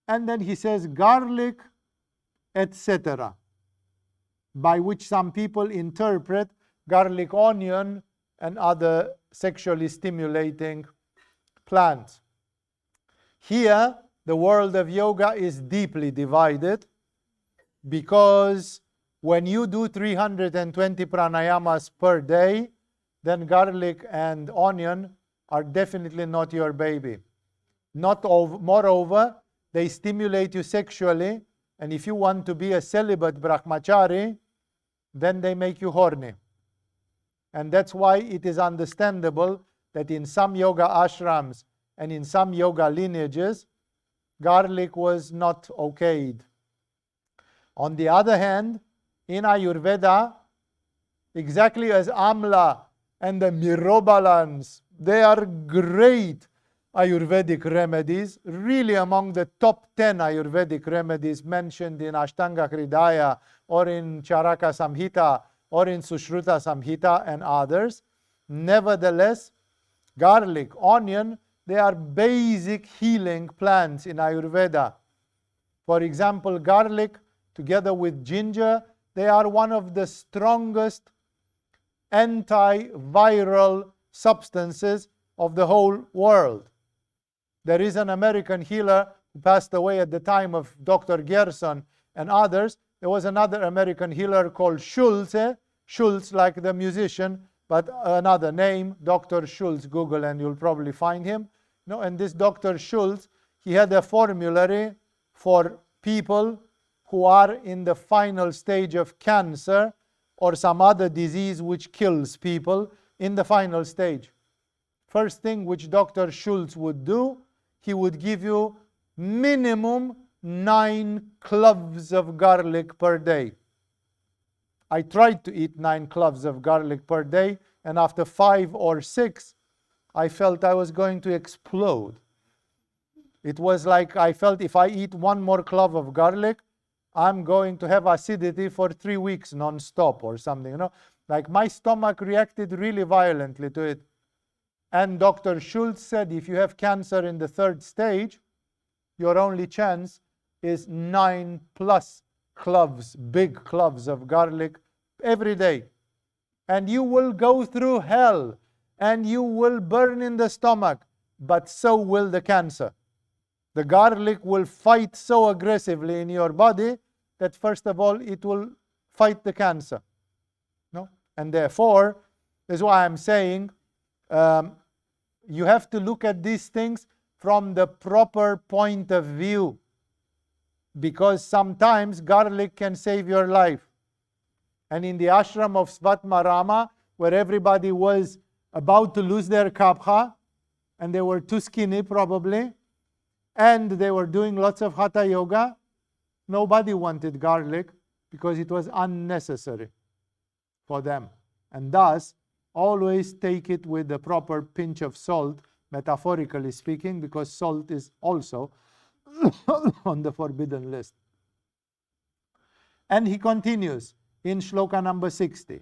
And then he says garlic, etc., by which some people interpret garlic, onion, and other sexually stimulating plants. Here, the world of yoga is deeply divided, because when you do 320 pranayamas per day, then garlic and onion are definitely not your baby. Moreover, they stimulate you sexually, and if you want to be a celibate brahmachari, then they make you horny. And that's why it is understandable that in some yoga ashrams and in some yoga lineages, garlic was not okayed. On the other hand, in Ayurveda, exactly as amla and the mirobalans, they are great Ayurvedic remedies, really among the top 10 Ayurvedic remedies mentioned in Ashtanga Hridaya or in Charaka Samhita or in Sushruta Samhita and others. Nevertheless, garlic, onion, they are basic healing plants in Ayurveda. For example, garlic together with ginger, they are one of the strongest antiviral substances of the whole world. There is an American healer who passed away at the time of Dr. Gerson and others. There was another American healer called Schultz, Schultz like the musician, but another name, Dr. Schultz. Google and you'll probably find him. No, and this Dr. Schultz, he had a formulary for people who are in the final stage of cancer or some other disease which kills people in the final stage. First thing which Dr. Schultz would do, he would give you minimum 9 cloves of garlic per day. I tried to eat 9 cloves of garlic per day, and after 5 or 6, I felt I was going to explode. It was like I felt if I eat 1 more clove of garlic, I'm going to have acidity for 3 weeks non-stop or something, you know. Like my stomach reacted really violently to it. And Dr. Schultz said if you have cancer in the 3rd stage, your only chance is 9+ cloves, big cloves of garlic every day. And you will go through hell and you will burn in the stomach, but so will the cancer. The garlic will fight so aggressively in your body that first of all it will fight the cancer. No? And therefore, that's why I'm saying you have to look at these things from the proper point of view, because sometimes garlic can save your life. And in the ashram of Svatmarama, where everybody was about to lose their kapha, and they were too skinny probably, and they were doing lots of Hatha Yoga, nobody wanted garlic because it was unnecessary for them. And thus, always take it with the proper pinch of salt, metaphorically speaking, because salt is also on the forbidden list. And he continues in shloka number 60.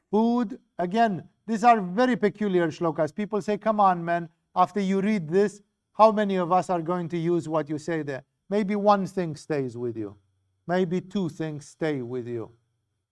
Food, again, these are very peculiar shlokas. People say, come on, man, after you read this, how many of us are going to use what you say there? Maybe 1 thing stays with you. Maybe 2 things stay with you.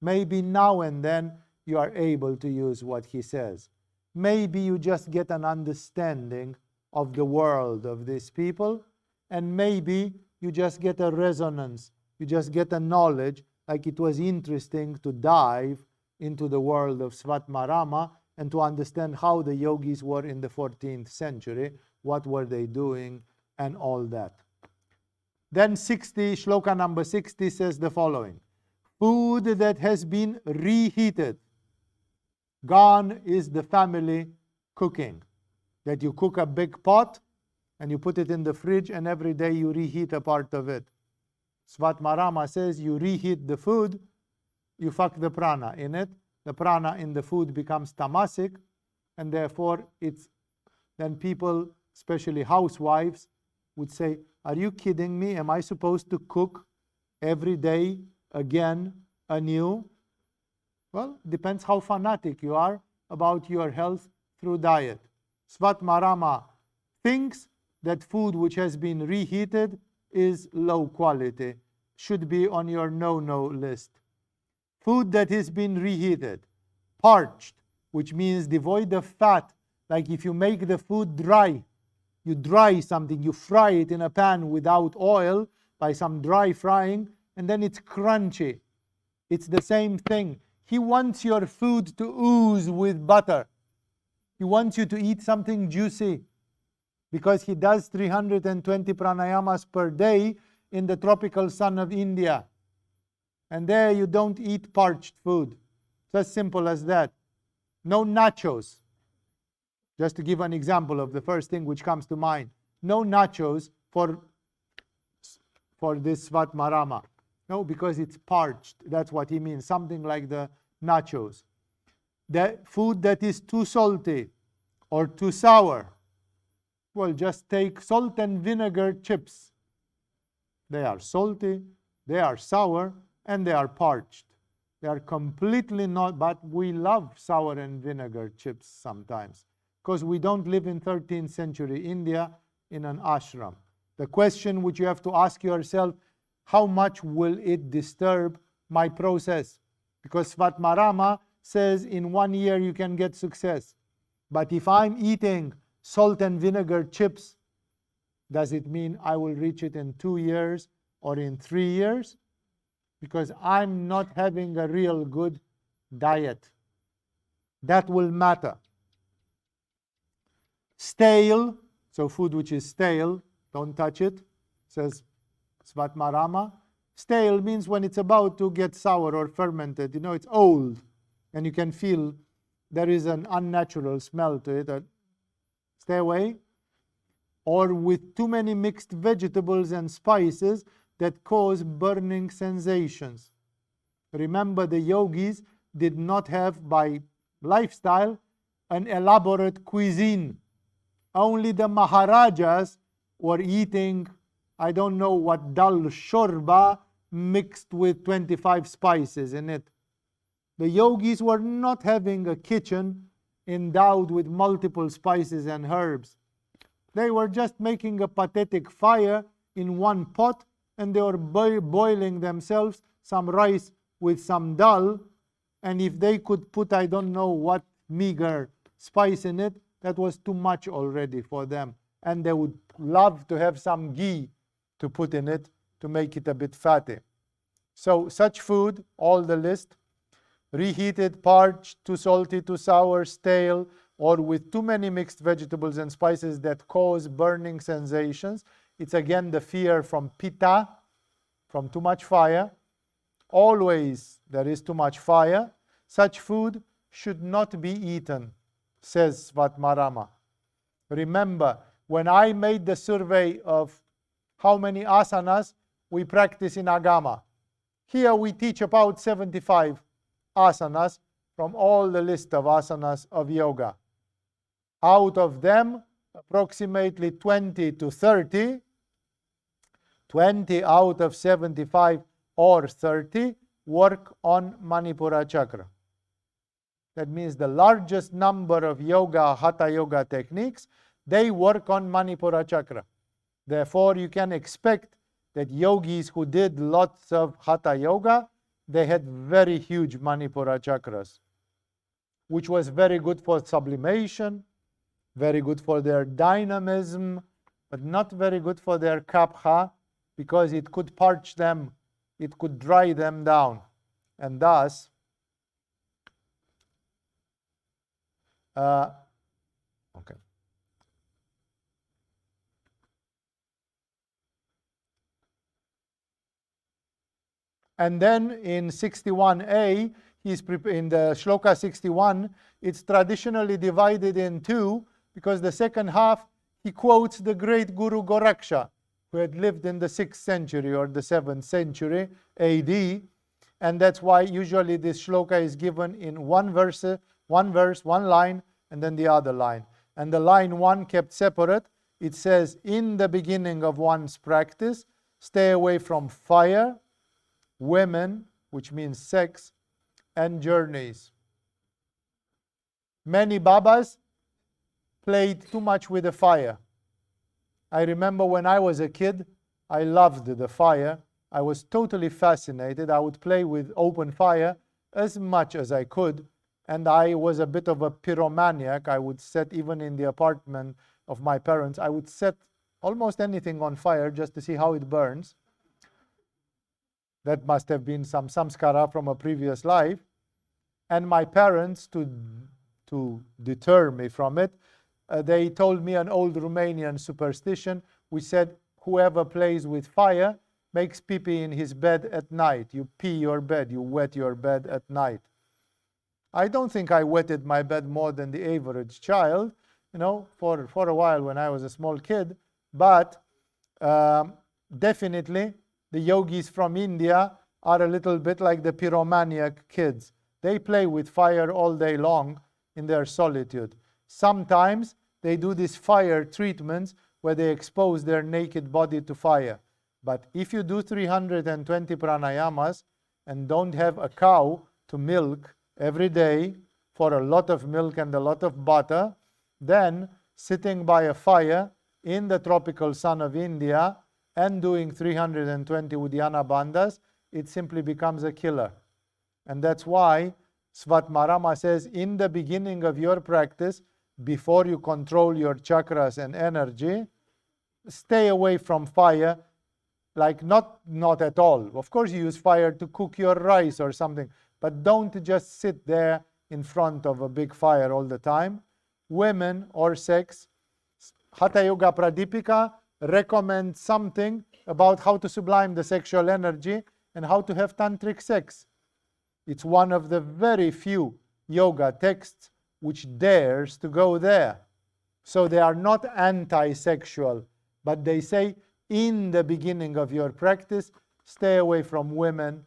Maybe now and then you are able to use what he says. Maybe you just get an understanding of the world of these people, and maybe you just get a resonance. You just get a knowledge, like it was interesting to dive into the world of Svatmarama and to understand how the yogis were in the 14th century, what were they doing, and all that. Then shloka number 60 says the following. Food that has been reheated. Gone is the family cooking, that you cook a big pot and you put it in the fridge and every day you reheat a part of it. Svatmarama says you reheat the food, you fuck the prana in it. The prana in the food becomes tamasic, and therefore then people, especially housewives, would say, are you kidding me? Am I supposed to cook every day again anew? Well, depends how fanatic you are about your health through diet. Svatmarama thinks that food which has been reheated is low quality, should be on your no-no list. Food that has been reheated, parched, which means devoid of fat, like if you make the food dry, you dry something, you fry it in a pan without oil by some dry frying, and then it's crunchy. It's the same thing. He wants your food to ooze with butter. He wants you to eat something juicy, because he does 320 pranayamas per day in the tropical sun of India. And there you don't eat parched food. It's as simple as that. No nachos. Just to give an example of the first thing which comes to mind. No nachos for this Svatmarama. No, because it's parched. That's what he means. Something like the nachos. The food that is too salty or too sour, well, just take salt and vinegar chips. They are salty, they are sour, and they are parched. They are completely not, but we love sour and vinegar chips sometimes, because we don't live in 13th century India in an ashram. The question which you have to ask yourself, how much will it disturb my process? Because Svatmarama says in 1 year you can get success. But if I'm eating salt and vinegar chips, does it mean I will reach it in 2 years or in 3 years? Because I'm not having a real good diet. That will matter. Stale, so food which is stale, don't touch it, says Svatmarama. Stale means when it's about to get sour or fermented, it's old, and you can feel there is an unnatural smell to it. Stay away. Or with too many mixed vegetables and spices that cause burning sensations. Remember, the yogis did not have, by lifestyle, an elaborate cuisine. Only the Maharajas were eating, I don't know what, dal shorba mixed with 25 spices in it. The yogis were not having a kitchen endowed with multiple spices and herbs. They were just making a pathetic fire in one pot, and they were boiling themselves some rice with some dal, and if they could put I don't know what meager spice in it, that was too much already for them, and they would love to have some ghee to put in it to make it a bit fatty. So such food, all the list: reheated, parched, too salty, too sour, stale, or with too many mixed vegetables and spices that cause burning sensations. It's again the fear from pitta, from too much fire. Always there is too much fire. Such food should not be eaten, says Svatmarama. Remember, when I made the survey of how many asanas we practice in Agama, here we teach about 75 asanas from all the list of asanas of yoga. Out of them, approximately 20 to 30, 20 out of 75 or 30 work on Manipura chakra. That means the largest number of yoga, Hatha Yoga techniques, they work on Manipura chakra. Therefore, you can expect that yogis who did lots of Hatha Yoga, they had very huge Manipura chakras, which was very good for sublimation, very good for their dynamism, but not very good for their kapha, because it could parch them, it could dry them down. And thus, okay. And then in 61a, in the Sloka 61, it's traditionally divided in two, because the second half, he quotes the great Guru Goraksha, who had lived in the 6th century or the 7th century AD. And that's why usually this shloka is given in one verse, one line, and then the other line. And the line 1 kept separate. It says, in the beginning of one's practice, stay away from fire, women, which means sex, and journeys. Many Babas played too much with the fire. I remember when I was a kid, I loved the fire. I was totally fascinated. I would play with open fire as much as I could. And I was a bit of a pyromaniac. I would set, even in the apartment of my parents, I would set almost anything on fire just to see how it burns. That must have been some samskara from a previous life. And my parents, to deter me from it, they told me an old Romanian superstition. We said, whoever plays with fire makes pee-pee in his bed at night. You pee your bed, you wet your bed at night. I don't think I wetted my bed more than the average child, for a while when I was a small kid. But definitely the yogis from India are a little bit like the pyromaniac kids. They play with fire all day long in their solitude. Sometimes they do these fire treatments where they expose their naked body to fire. But if you do 320 pranayamas and don't have a cow to milk every day for a lot of milk and a lot of butter, then sitting by a fire in the tropical sun of India and doing 320 Uddiyana bandhas, it simply becomes a killer. And that's why Svatmarama says, in the beginning of your practice, before you control your chakras and energy, stay away from fire, like not at all. Of course, you use fire to cook your rice or something, but don't just sit there in front of a big fire all the time. Women or sex, Hatha Yoga Pradipika recommends something about how to sublime the sexual energy and how to have tantric sex. It's one of the very few yoga texts which dares to go there. So they are not anti-sexual, but they say, in the beginning of your practice, stay away from women.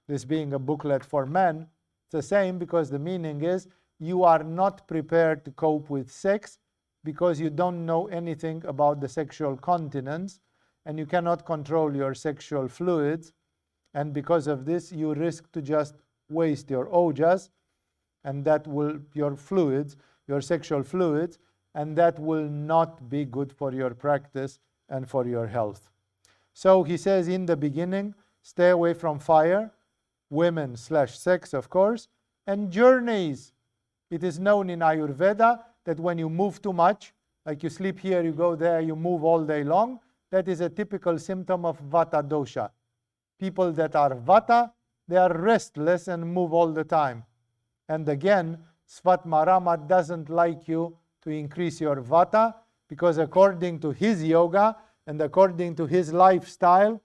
This being a booklet for men, it's the same, because the meaning is you are not prepared to cope with sex because you don't know anything about the sexual continence and you cannot control your sexual fluids. And because of this, you risk to just waste your ojas, and that will, your fluids, your sexual fluids, and that will not be good for your practice and for your health. So he says, in the beginning, stay away from fire, women/sex, of course, and journeys. It is known in Ayurveda that when you move too much, like you sleep here, you go there, you move all day long, that is a typical symptom of Vata dosha. People that are Vata, they are restless and move all the time. And again, Svatmarama doesn't like you to increase your Vata, because according to his yoga and according to his lifestyle,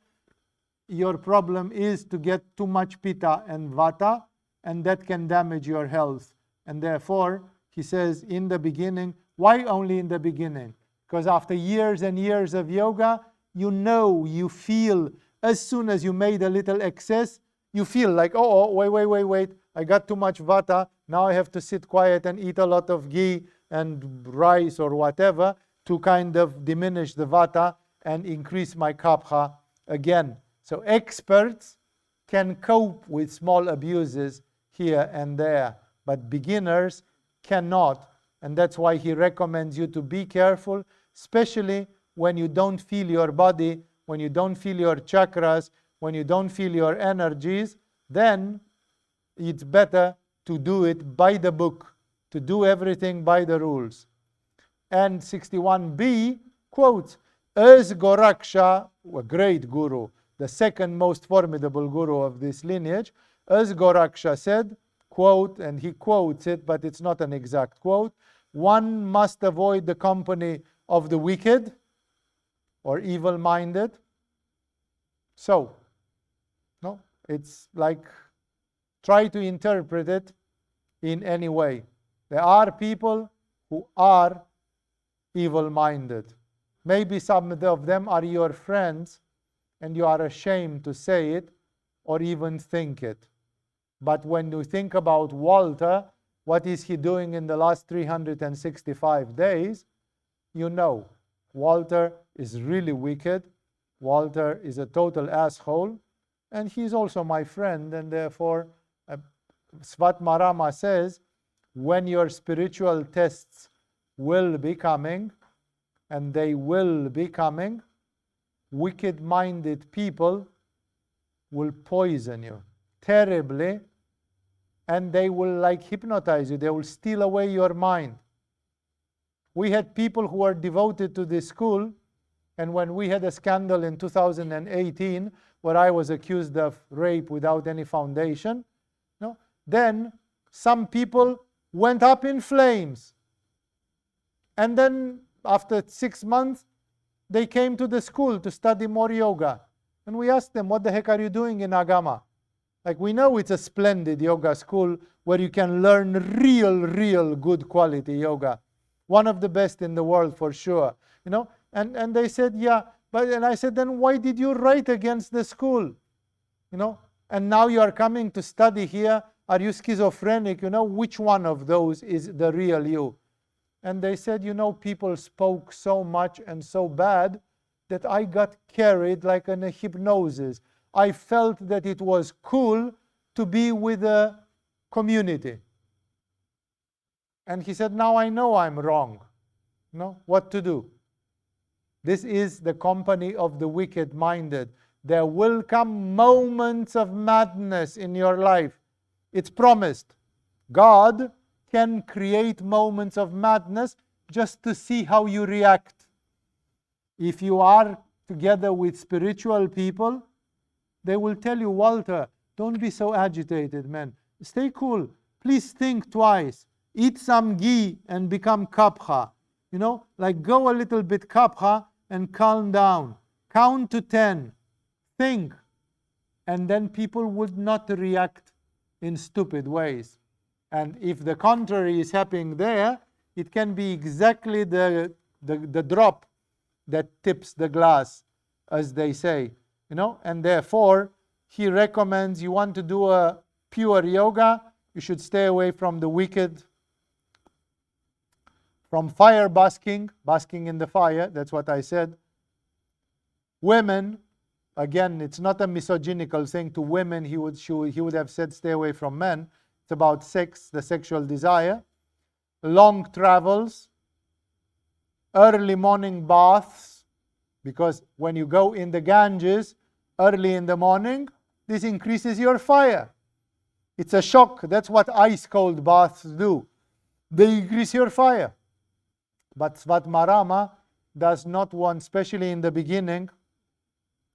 your problem is to get too much Pitta and Vata, and that can damage your health. And therefore, he says, in the beginning. Why only in the beginning? Because after years and years of yoga, you feel, as soon as you made a little excess, you feel like, oh, wait, I got too much Vata, now I have to sit quiet and eat a lot of ghee and rice or whatever to kind of diminish the Vata and increase my Kapha again. So experts can cope with small abuses here and there, but beginners cannot. And that's why he recommends you to be careful, especially when you don't feel your body, when you don't feel your chakras, when you don't feel your energies. Then it's better to do it by the book, to do everything by the rules. And 61b quotes, as Goraksha, a great guru, the second most formidable guru of this lineage, as Goraksha said, quote, and he quotes it, but it's not an exact quote, one must avoid the company of the wicked or evil-minded. So, no, it's like try to interpret it in any way. There are people who are evil-minded. Maybe some of them are your friends and you are ashamed to say it or even think it. But when you think about Walter, what is he doing in the last 365 days? You know, Walter is really wicked. Walter is a total asshole. And he's also my friend. And therefore, Svatmarama says, when your spiritual tests will be coming, and they will be coming, wicked-minded people will poison you terribly, and they will like hypnotize you. They will steal away your mind. We had people who were devoted to this school, and when we had a scandal in 2018 where I was accused of rape without any foundation, then some people went up in flames. And then after 6 months, they came to the school to study more yoga. And we asked them, what the heck are you doing in Agama? Like, we know it's a splendid yoga school where you can learn real good quality yoga. One of the best in the world for sure. And they said, yeah, and I said, then why did you write against the school? And now you are coming to study here. Are you schizophrenic? Which one of those is the real you? And they said, people spoke so much and so bad that I got carried like in a hypnosis. I felt that it was cool to be with a community. And he said, now I know I'm wrong. What to do? This is the company of the wicked-minded. There will come moments of madness in your life. It's promised. God can create moments of madness just to see how you react. If you are together with spiritual people, they will tell you, Walter, don't be so agitated, man. Stay cool. Please think twice. Eat some ghee and become kapha. Like go a little bit kapha and calm down. Count to 10. Think. And then people would not react in stupid ways. And if the contrary is happening there, it can be exactly the drop that tips the glass, as they say. And therefore, he recommends you want to do a pure yoga, you should stay away from the wicked, from fire basking in the fire, that's what I said. Women, again, it's not a misogynical thing to women. He would have said stay away from men. It's about sex, the sexual desire. Long travels, early morning baths, because when you go in the Ganges early in the morning, this increases your fire. It's a shock. That's what ice cold baths do. They increase your fire. But Svatmarama does not want, especially in the beginning,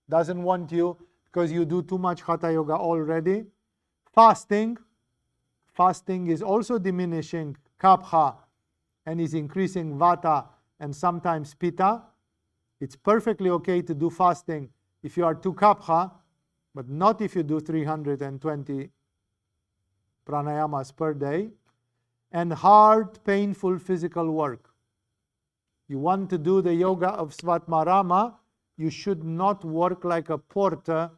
doesn't want you because you do too much Hatha Yoga already. Fasting is also diminishing kapha and is increasing vata and sometimes pitta. It's perfectly okay to do fasting if you are too kapha, but not if you do 320 pranayamas per day. And hard, painful physical work. You want to do the yoga of Svatmarama, you should not work like a porter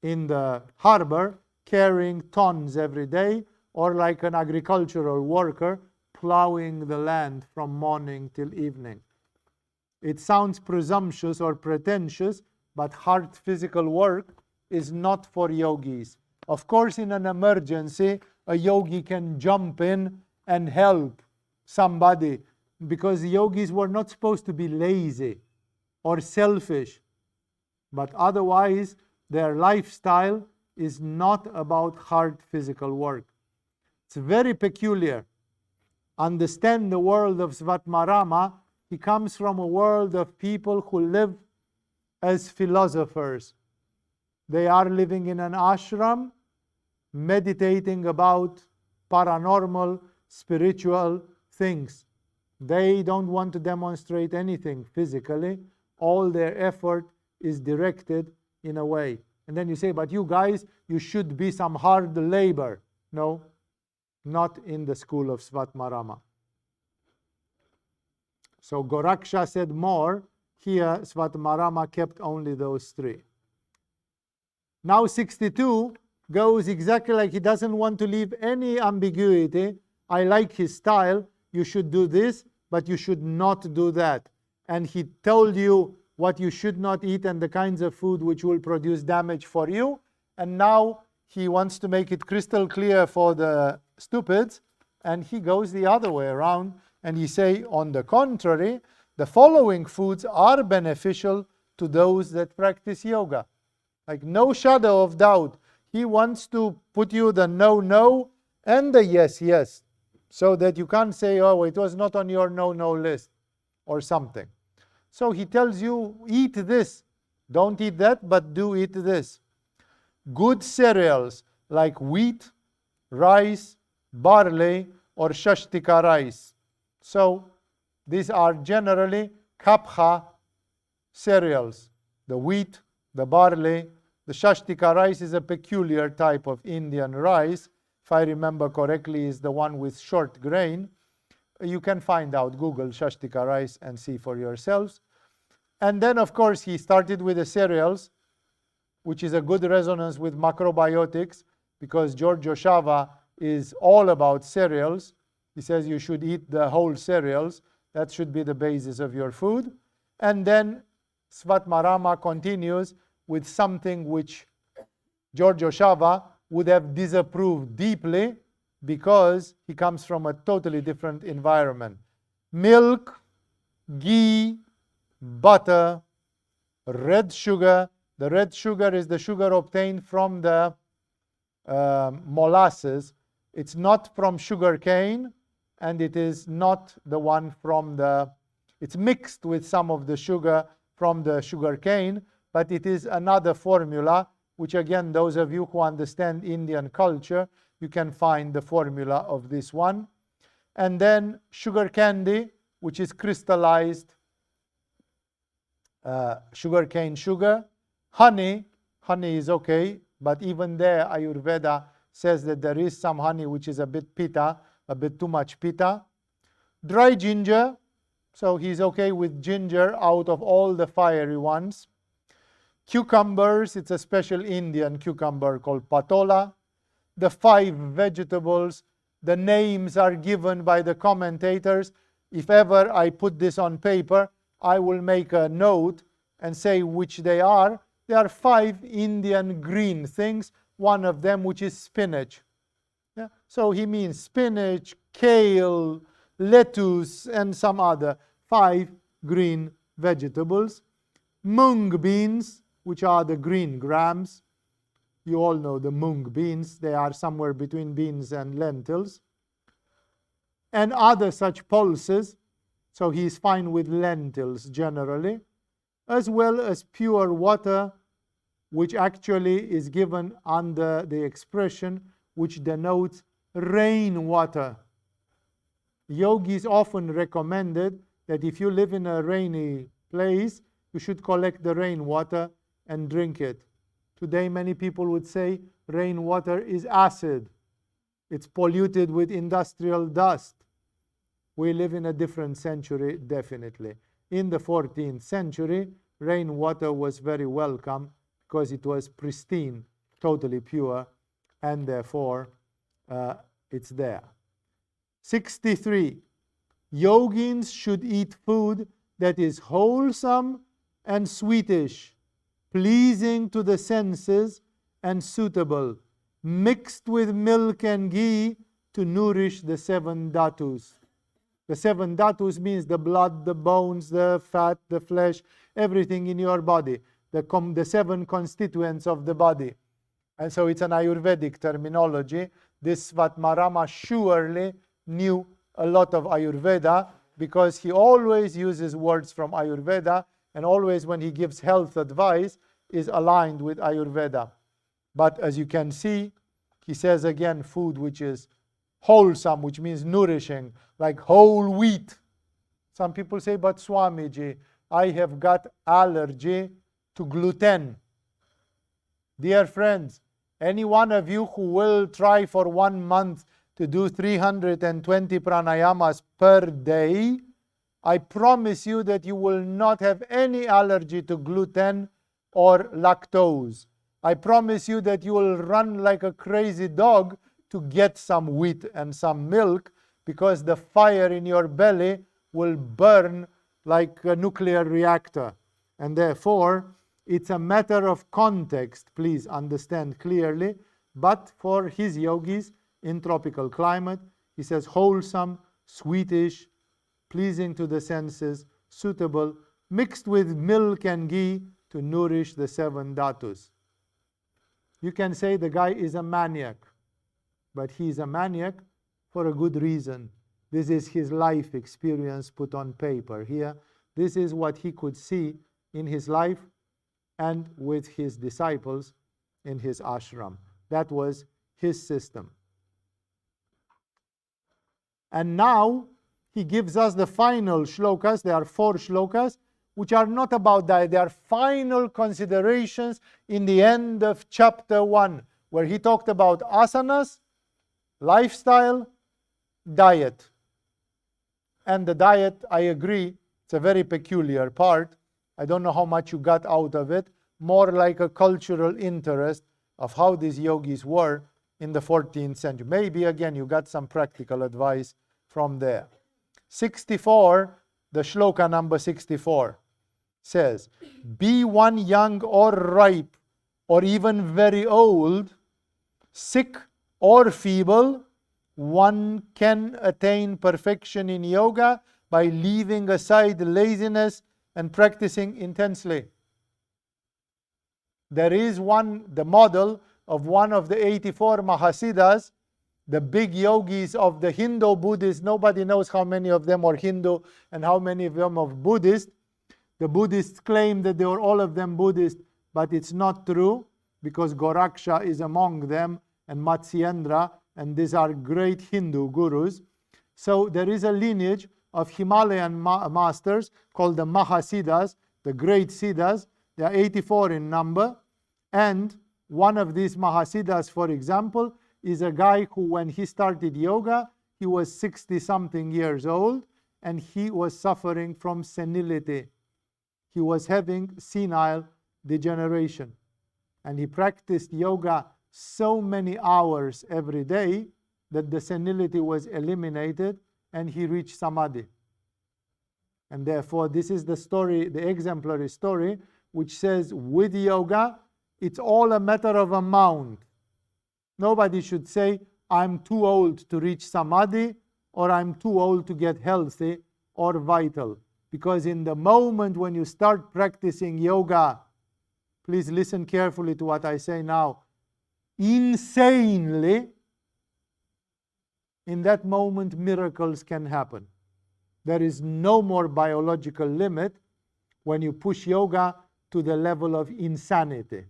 in the harbor carrying tons every day, or like an agricultural worker plowing the land from morning till evening. It sounds presumptuous or pretentious, but hard physical work is not for yogis. Of course, in an emergency, a yogi can jump in and help somebody, because the yogis were not supposed to be lazy or selfish. But otherwise, their lifestyle is not about hard physical work. It's very peculiar. Understand the world of Svatmarama. He comes from a world of people who live as philosophers. They are living in an ashram, meditating about paranormal, spiritual things. They don't want to demonstrate anything physically. All their effort is directed in a way. And then you say, but you guys, you should be some hard labor. No, not in the school of Svatmarama. So Goraksha said more. Here, Svatmarama kept only those three. Now 62 goes exactly like he doesn't want to leave any ambiguity. I like his style. You should do this, but you should not do that. And he told you what you should not eat and the kinds of food which will produce damage for you. And now he wants to make it crystal clear for the stupids, and he goes the other way around, and he say, on the contrary, the following foods are beneficial to those that practice yoga. Like no shadow of doubt. He wants to put you the no, no and the yes, yes, so that you can't say, oh, it was not on your no, no list or something. So he tells you, eat this. Don't eat that, but do eat this. Good cereals like wheat, rice, barley, or shashtika rice. So these are generally kapha cereals. The wheat, the barley, the shashtika rice is a peculiar type of Indian rice. If I remember correctly, is the one with short grain. You can find out, Google shashtika rice and see for yourselves. And then, of course, he started with the cereals, which is a good resonance with macrobiotics, because Giorgio Shava is all about cereals. He says you should eat the whole cereals. That should be the basis of your food. And then Svatmarama continues with something which Giorgio Shava would have disapproved deeply, because he comes from a totally different environment. Milk, ghee, butter, red sugar. The red sugar is the sugar obtained from the molasses. It's not from sugar cane, and it is not the one from the, it's mixed with some of the sugar from the sugar cane, but it is another formula, which again, those of you who understand Indian culture, you can find the formula of this one. And then sugar candy, which is crystallized sugar cane sugar. Honey is okay, but even there Ayurveda says that there is some honey which is a bit pitta, a bit too much pitta. Dry ginger, so he's okay with ginger out of all the fiery ones. Cucumbers, it's a special Indian cucumber called patola. The 5 vegetables, the names are given by the commentators. If ever I put this on paper, I will make a note and say which they are. There are 5 Indian green things, one of them which is spinach. Yeah? So he means spinach, kale, lettuce, and some other 5 green vegetables. Mung beans, which are the green grams. You all know the mung beans. They are somewhere between beans and lentils. And other such pulses. So he is fine with lentils generally, as well as pure water, which actually is given under the expression which denotes rain water. Yogis often recommended that if you live in a rainy place, you should collect the rainwater and drink it. Today, many people would say rainwater is acid. It's polluted with industrial dust. We live in a different century, definitely. In the 14th century, rainwater was very welcome because it was pristine, totally pure, and therefore it's there. 63. Yogins should eat food that is wholesome and sweetish, pleasing to the senses and suitable, mixed with milk and ghee to nourish the 7 dhatus. The 7 dhatus means the blood, the bones, the fat, the flesh, everything in your body, the 7 constituents of the body. And so it's an Ayurvedic terminology. This Svatmarama surely knew a lot of Ayurveda, because he always uses words from Ayurveda, and always when he gives health advice is aligned with Ayurveda. But as you can see, he says again food which is wholesome, which means nourishing, like whole wheat. Some people say, but Swamiji, I have got allergy to gluten. Dear friends, any one of you who will try for 1 month to do 320 pranayamas per day, I promise you that you will not have any allergy to gluten or lactose. I promise you that you will run like a crazy dog to get some wheat and some milk, because the fire in your belly will burn like a nuclear reactor. And therefore, it's a matter of context, please understand clearly. But for his yogis in tropical climate, he says wholesome, sweetish, pleasing to the senses, suitable, mixed with milk and ghee to nourish the 7 dhatus. You can say the guy is a maniac, but he is a maniac for a good reason. This is his life experience put on paper here. This is what he could see in his life and with his disciples in his ashram. That was his system. And now he gives us the final shlokas. There are 4 shlokas, which are not about that. They are final considerations in the end of chapter 1, where he talked about asanas, lifestyle, diet. And the diet, I agree, it's a very peculiar part. I don't know how much you got out of it. More like a cultural interest of how these yogis were in the 14th century. Maybe, again, you got some practical advice from there. 64, the shloka number 64, says, be one young or ripe, or even very old, sick or feeble, one can attain perfection in yoga by leaving aside laziness and practicing intensely. There is the model of one of the 84 Mahasiddhas, the big yogis of the Hindu Buddhists. Nobody knows how many of them are Hindu and how many of them are Buddhist. The Buddhists claim that they are all of them Buddhist, but it's not true, because Goraksha is among them and Matsyendra, and these are great Hindu gurus. So there is a lineage of Himalayan masters called the Mahasiddhas, the great Siddhas. They are 84 in number. And one of these Mahasiddhas, for example, is a guy who, when he started yoga, he was 60-something years old, and he was suffering from senility. He was having senile degeneration. And he practiced yoga so many hours every day that the senility was eliminated and he reached samadhi. And therefore, this is the story, the exemplary story, which says with yoga, it's all a matter of amount. Nobody should say, I'm too old to reach samadhi, or I'm too old to get healthy or vital. Because in the moment when you start practicing yoga, please listen carefully to what I say now, insanely, in that moment miracles can happen. There is no more biological limit when you push yoga to the level of insanity.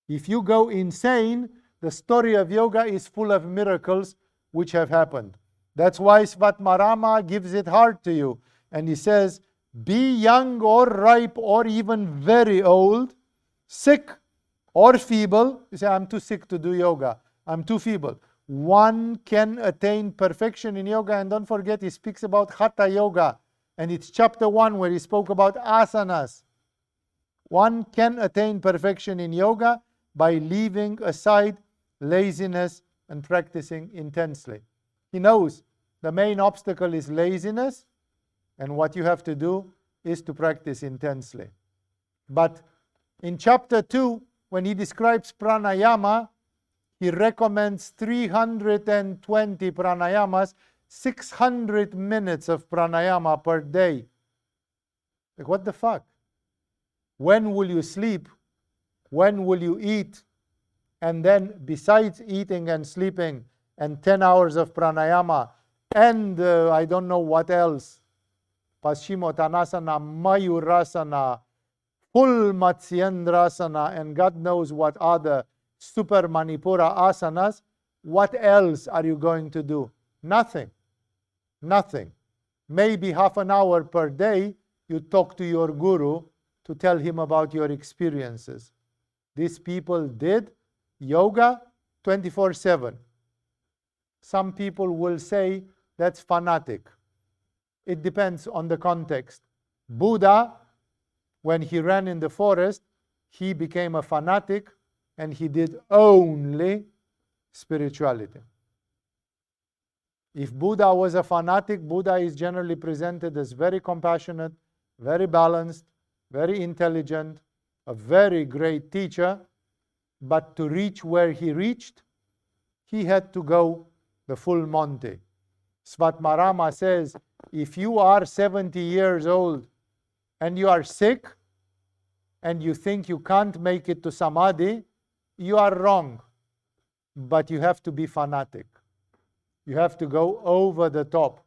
If you go insane, the story of yoga is full of miracles which have happened. That's why Svatmarama gives it hard to you. And he says, be young or ripe or even very old, sick or feeble. You say, I'm too sick to do yoga. I'm too feeble. One can attain perfection in yoga. And don't forget, he speaks about Hatha Yoga. And it's chapter 1 where he spoke about asanas. One can attain perfection in yoga by leaving aside laziness and practicing intensely. He knows the main obstacle is laziness, and what you have to do is to practice intensely. But in chapter 2, when he describes pranayama, he recommends 320 pranayamas, 600 minutes of pranayama per day. Like, what the fuck? When will you sleep? When will you eat? And then, besides eating and sleeping, and 10 hours of pranayama, and I don't know what else, Paschimottanasana, Mayurasana, full Matsyendrasana, and God knows what other super Manipura asanas, what else are you going to do? Nothing. Nothing. Maybe half an hour per day you talk to your guru to tell him about your experiences. These people did yoga 24/7. Some people will say that's fanatic. It depends on the context. Buddha, when he ran in the forest, he became a fanatic and he did only spirituality. If Buddha was a fanatic, Buddha is generally presented as very compassionate, very balanced, very intelligent, a very great teacher, but to reach where he reached, he had to go the full Monty. Svatmarama says, if you are 70 years old and you are sick and you think you can't make it to Samadhi, you are wrong. But you have to be fanatic. You have to go over the top.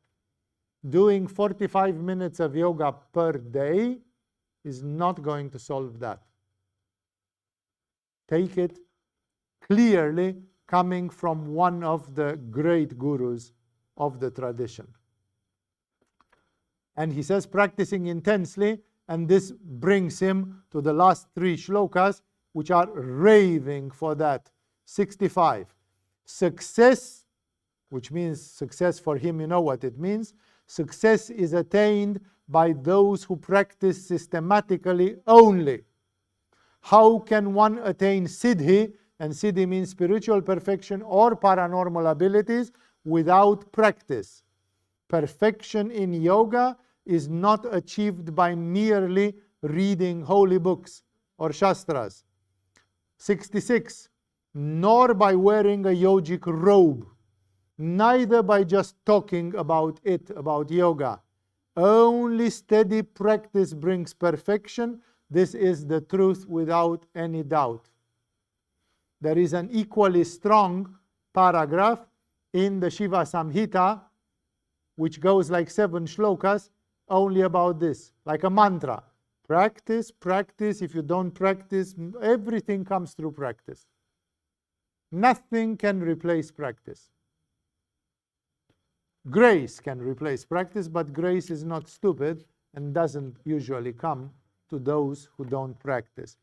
Doing 45 minutes of yoga per day is not going to solve that. Take it clearly coming from one of the great gurus of the tradition. And he says, practicing intensely, and this brings him to the last 3 shlokas, which are raving for that. 65. Success, which means success for him, you know what it means. Success is attained by those who practice systematically only. How can one attain siddhi, and siddhi means spiritual perfection or paranormal abilities, without practice? Perfection in yoga is not achieved by merely reading holy books or shastras. 66. Nor by wearing a yogic robe, neither by just talking about it, about yoga. Only steady practice brings perfection. This is the truth without any doubt. There is an equally strong paragraph in the Shiva Samhita, which goes like 7 shlokas, only about this, like a mantra. Practice, practice. If you don't practice, everything comes through practice. Nothing can replace practice. Grace can replace practice, but grace is not stupid and doesn't usually come to those who don't practice.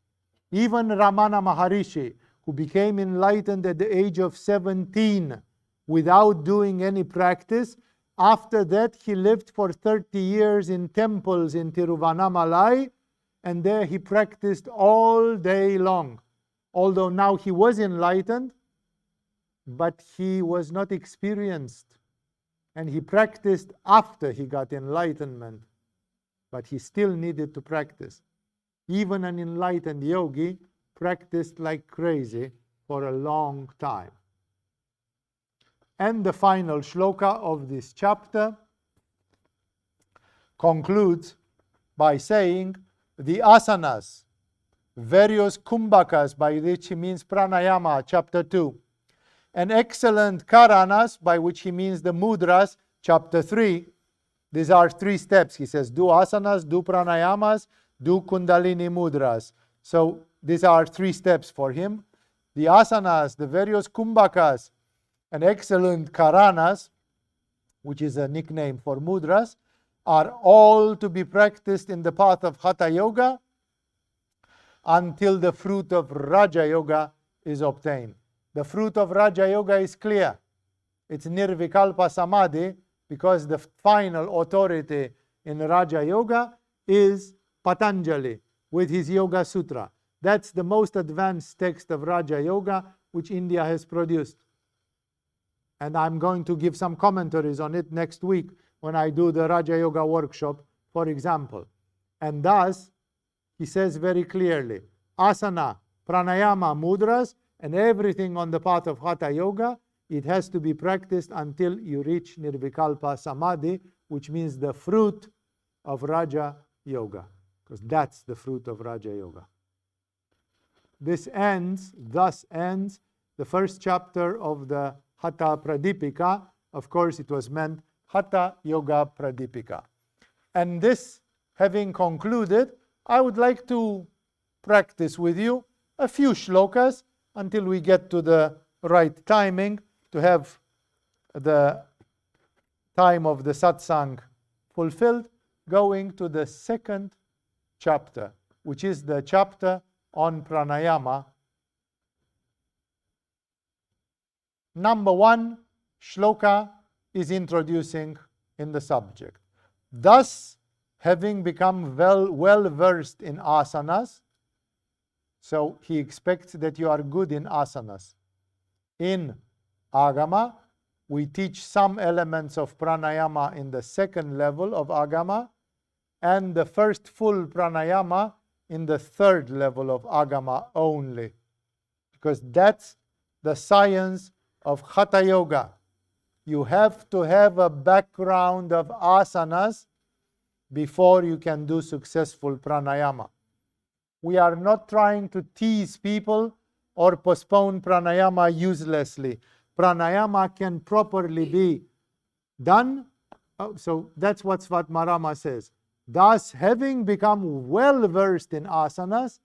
Even Ramana Maharishi, who became enlightened at the age of 17 without doing any practice, after that he lived for 30 years in temples in Tiruvannamalai, and there he practiced all day long. Although now he was enlightened, but he was not experienced. And he practiced after he got enlightenment. But he still needed to practice. Even an enlightened yogi practiced like crazy for a long time. And the final shloka of this chapter concludes by saying, the asanas, various kumbhakas, by which he means pranayama, chapter 2, and excellent karanas, by which he means the mudras, chapter 3. These are 3 steps. He says, do asanas, do pranayamas, do kundalini mudras. So these are 3 steps for him. The asanas, the various kumbhakas, and excellent karanas, which is a nickname for mudras, are all to be practiced in the path of Hatha Yoga until the fruit of Raja Yoga is obtained. The fruit of Raja Yoga is clear. It's Nirvikalpa Samadhi, because the final authority in Raja Yoga is Patanjali with his Yoga Sutra. That's the most advanced text of Raja Yoga which India has produced. And I'm going to give some commentaries on it next week when I do the Raja Yoga workshop, for example. And thus, he says very clearly, asana, pranayama, mudras, and everything on the path of Hatha Yoga, it has to be practiced until you reach Nirvikalpa Samadhi, which means the fruit of Raja Yoga, because that's the fruit of Raja Yoga. Thus ends the first chapter of the Hatha Pradipika. Of course, it was meant Hatha Yoga Pradipika. And this having concluded, I would like to practice with you a few shlokas until we get to the right timing to have the time of the satsang fulfilled, going to the second chapter, which is the chapter on pranayama number 1 shloka is introducing in the subject. Thus, having become well versed in asanas, so he expects that you are good in asanas. In Agama, we teach some elements of pranayama in the second level of Agama, and the first full pranayama in the third level of Agama only, because that's the science of Hatha Yoga. You have to have a background of asanas before you can do successful pranayama. We are not trying to tease people or postpone pranayama uselessly. Pranayama can properly be done. So that's what Svatmarama says. Thus, having become well versed in asanas,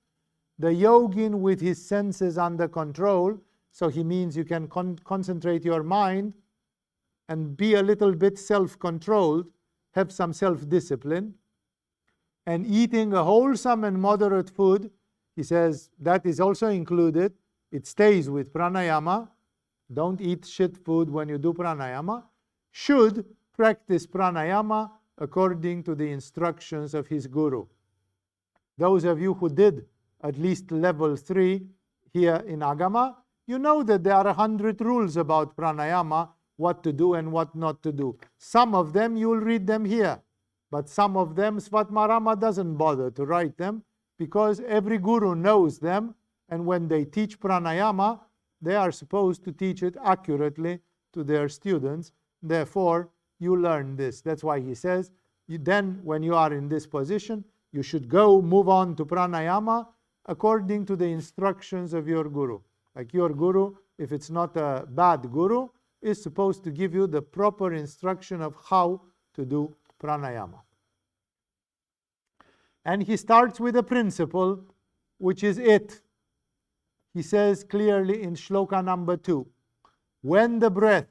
the yogin with his senses under control, so he means you can concentrate your mind and be a little bit self-controlled, have some self-discipline, and eating a wholesome and moderate food, he says that is also included. It stays with pranayama. Don't eat shit food when you do pranayama. Should practice pranayama according to the instructions of his guru. Those of you who did at least level 3 here in Agama, you know that there are 100 rules about pranayama, what to do and what not to do. Some of them you will read them here, but some of them Svatmarama doesn't bother to write them because every guru knows them, and when they teach pranayama, they are supposed to teach it accurately to their students. Therefore, you learn this. That's why he says, then when you are in this position, you should move on to pranayama according to the instructions of your guru. Like your guru, if it's not a bad guru, is supposed to give you the proper instruction of how to do pranayama. And he starts with a principle, which is it. He says clearly in shloka number 2, when the breath,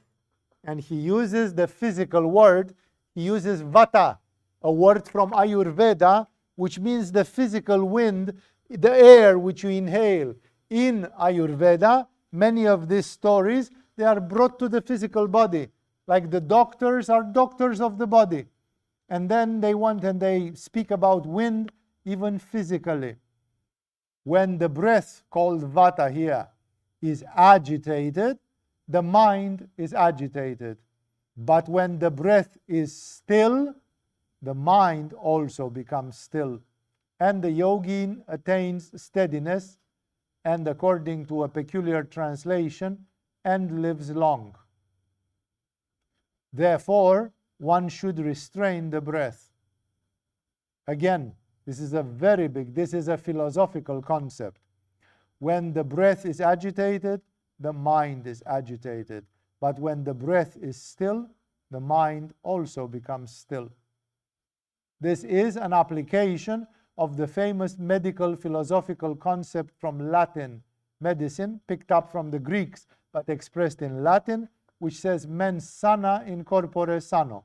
and he uses the physical word, he uses vata, a word from Ayurveda, which means the physical wind, the air which you inhale. In Ayurveda, many of these stories, they are brought to the physical body. Like the doctors are doctors of the body. And then they want and they speak about wind even physically. When the breath, called vata here, is agitated, the mind is agitated. But when the breath is still, the mind also becomes still. And the yogin attains steadiness, and according to a peculiar translation, and lives long. Therefore, one should restrain the breath. Again, this is a philosophical concept. When the breath is agitated, the mind is agitated. But when the breath is still, the mind also becomes still. This is an application of the famous medical philosophical concept from Latin medicine, picked up from the Greeks, but expressed in Latin, which says mens sana in corpore sano.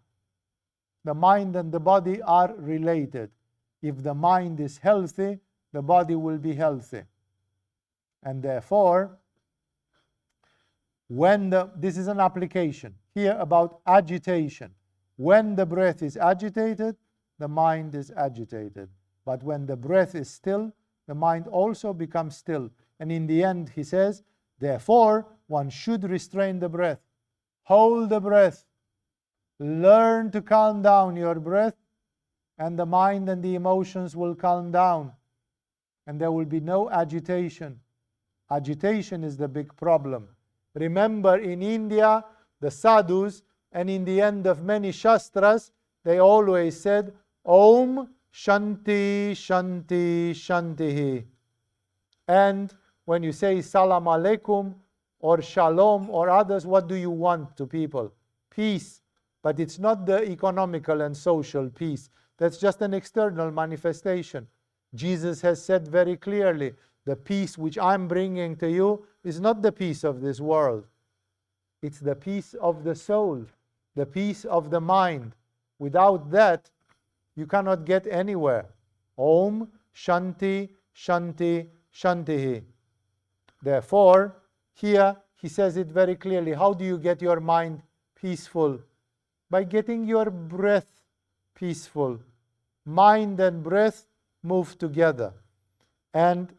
The mind and the body are related. If the mind is healthy, the body will be healthy. And therefore, this is an application here about agitation. When the breath is agitated, the mind is agitated. But when the breath is still, the mind also becomes still. And in the end, he says, therefore, one should restrain the breath. Hold the breath. Learn to calm down your breath, and the mind and the emotions will calm down. And there will be no agitation. Agitation is the big problem. Remember, in India, the sadhus, and in the end of many shastras, they always said, Om Shanti Shanti Shantihi. And when you say Salam Alaikum or Shalom or others, what do you want to people? Peace. But it's not the economical and social peace. That's just an external manifestation. Jesus has said very clearly, the peace which I'm bringing to you is not the peace of this world. It's the peace of the soul, the peace of the mind. Without that, you cannot get anywhere. Om Shanti Shanti Shantihi. Therefore, here he says it very clearly. How do you get your mind peaceful? By getting your breath peaceful. Mind and breath move together. And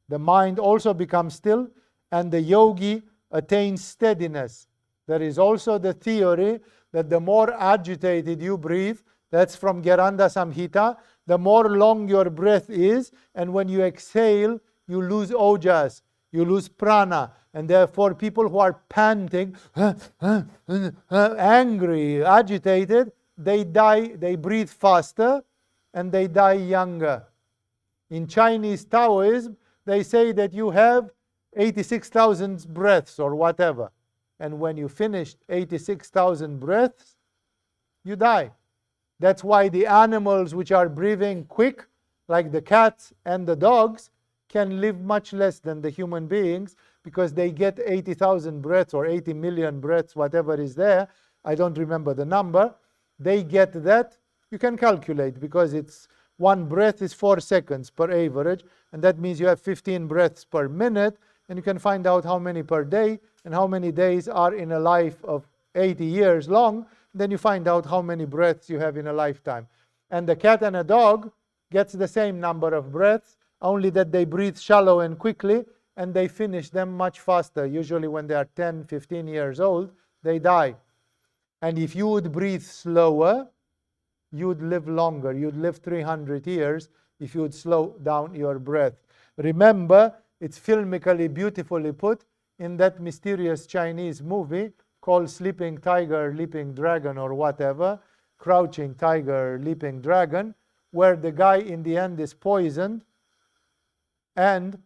the mind also becomes still, and the yogi attains steadiness. There is also the theory that the more agitated you breathe, that's from Geranda Samhita, the more long your breath is, and when you exhale, you lose ojas, you lose prana, and therefore people who are panting, angry, agitated, they die, they breathe faster, and they die younger. In Chinese Taoism, they say that you have 86,000 breaths or whatever. And when you finish 86,000 breaths, you die. That's why the animals which are breathing quick, like the cats and the dogs, can live much less than the human beings because they get 80,000 breaths or 80 million breaths, whatever is there. I don't remember the number. They get that. You can calculate because it's one breath is 4 seconds per average, and that means you have 15 breaths per minute, and you can find out how many per day and how many days are in a life of 80 years long. Then you find out how many breaths you have in a lifetime. And the cat and a dog gets the same number of breaths, only that they breathe shallow and quickly, and they finish them much faster. Usually when they are 10, 15 years old, they die. And if you would breathe slower, you would live longer. You'd live 300 years if you would slow down your breath. Remember, it's filmically beautifully put in that mysterious Chinese movie called Sleeping Tiger, Leaping Dragon or whatever, Crouching Tiger, Leaping Dragon, where the guy in the end is poisoned and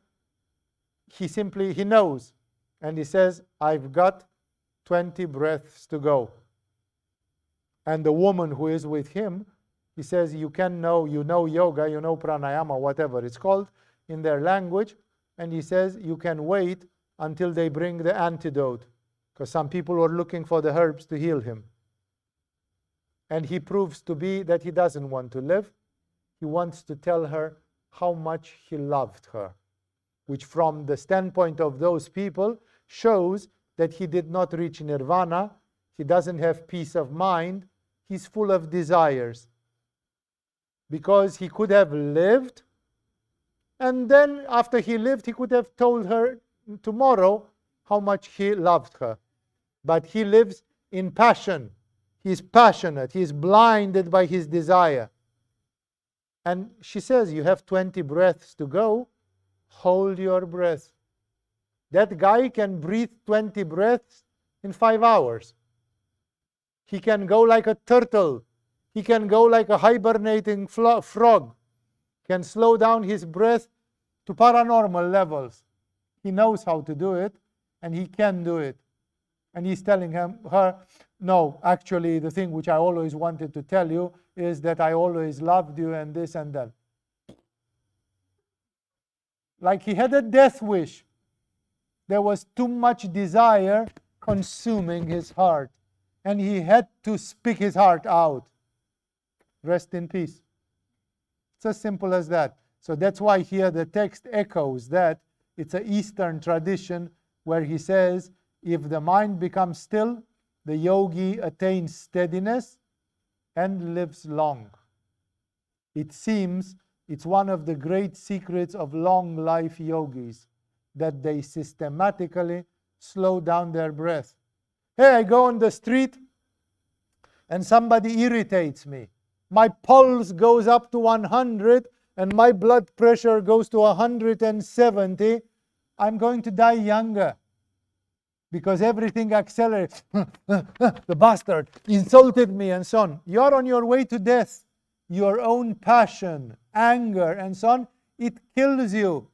he knows, and he says, I've got 20 breaths to go. And the woman who is with him, he says, you know yoga, you know pranayama, whatever it's called in their language, and he says you can wait until they bring the antidote, because some people were looking for the herbs to heal him. And he proves to be that he doesn't want to live. He wants to tell her how much he loved her, which from the standpoint of those people shows that he did not reach nirvana. He doesn't have peace of mind. He's full of desires. Because he could have lived, and then after he lived, he could have told her tomorrow how much he loved her. But he lives in passion. He's passionate. He's blinded by his desire. And she says, you have 20 breaths to go. Hold your breath. That guy can breathe 20 breaths in 5 hours. He can go like a turtle. He can go like a hibernating frog. Can slow down his breath to paranormal levels. He knows how to do it, and he can do it. And he's telling her, no, actually the thing which I always wanted to tell you is that I always loved you and this and that. Like he had a death wish. There was too much desire consuming his heart, and he had to speak his heart out. Rest in peace. It's as simple as that. So that's why here the text echoes that. It's an Eastern tradition where he says, if the mind becomes still, the yogi attains steadiness and lives long. It seems it's one of the great secrets of long life yogis that they systematically slow down their breath. Hey, I go on the street and somebody irritates me. My pulse goes up to 100 and my blood pressure goes to 170. I'm going to die younger because everything accelerates. The bastard insulted me and so on. You're on your way to death. Your own passion, anger, and so on, it kills you.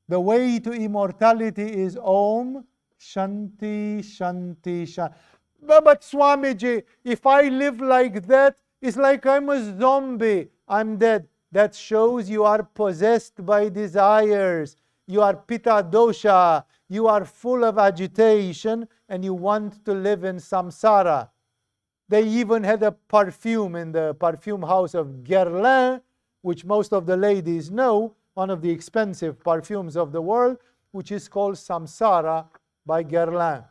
The way to immortality is Om Shanti Shanti Shanti. But Swamiji, if I live like that, it's like I'm a zombie. I'm dead. That shows you are possessed by desires. You are pitta dosha. You are full of agitation and you want to live in samsara. They even had a perfume in the perfume house of Guerlain, which most of the ladies know, one of the expensive perfumes of the world, which is called Samsara, by Guerlain.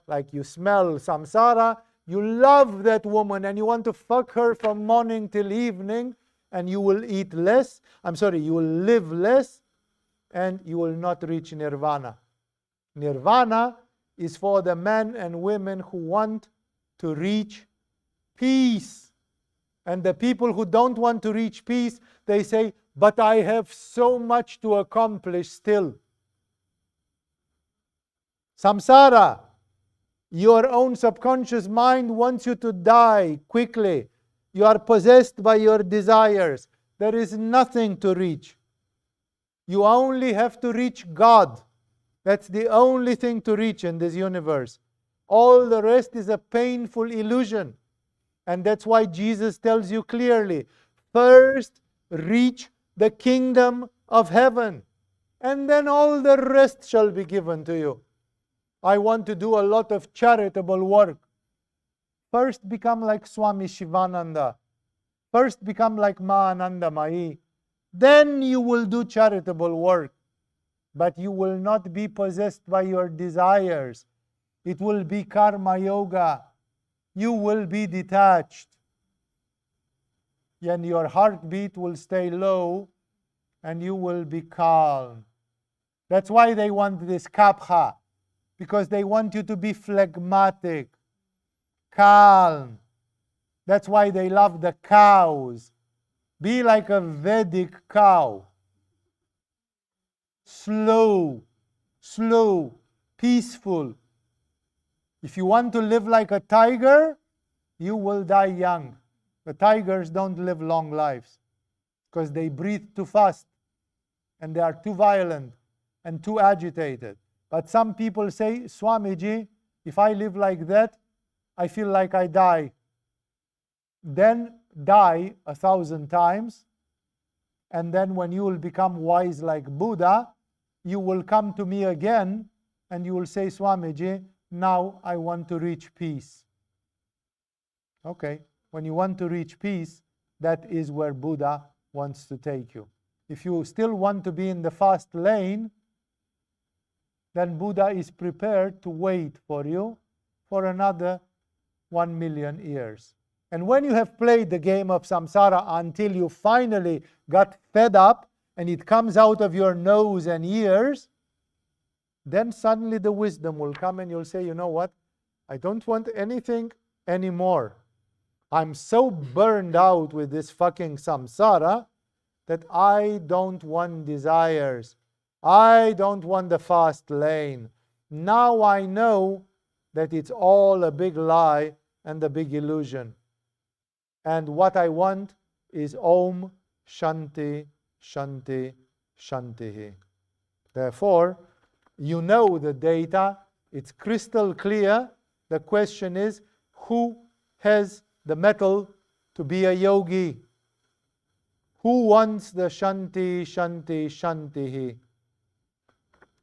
Like you smell samsara, you love that woman and you want to fuck her from morning till evening, and you will eat less. You will live less, and you will not reach nirvana. Nirvana is for the men and women who want to reach peace. And the people who don't want to reach peace, they say, but I have so much to accomplish still. Samsara, your own subconscious mind wants you to die quickly. You are possessed by your desires. There is nothing to reach. You only have to reach God. That's the only thing to reach in this universe. All the rest is a painful illusion. And that's why Jesus tells you clearly, first reach the kingdom of heaven, and then all the rest shall be given to you. I want to do a lot of charitable work. First become like Swami Shivananda. First become like Mahananda Mai. Then you will do charitable work. But you will not be possessed by your desires. It will be karma yoga. You will be detached. And your heartbeat will stay low and you will be calm. That's why they want this kapha. Because they want you to be phlegmatic, calm. That's why they love the cows. Be like a Vedic cow. Slow, peaceful. If you want to live like a tiger, you will die young. The tigers don't live long lives because they breathe too fast and they are too violent and too agitated. But some people say, Swamiji, if I live like that, I feel like I die. Then die 1,000 times, and then when you will become wise like Buddha, you will come to me again and you will say, Swamiji, now I want to reach peace. Okay, when you want to reach peace, that is where Buddha wants to take you. If you still want to be in the fast lane, then Buddha is prepared to wait for you for another 1 million years. And when you have played the game of samsara until you finally got fed up and it comes out of your nose and ears, then suddenly the wisdom will come and you'll say, you know what? I don't want anything anymore. I'm so burned out with this fucking samsara that I don't want desires. I don't want the fast lane. Now I know that it's all a big lie and a big illusion. And what I want is Om Shanti Shanti Shanti. Therefore, you know the data. It's crystal clear. The question is, who has the mettle to be a yogi? Who wants the Shanti Shanti Shanti?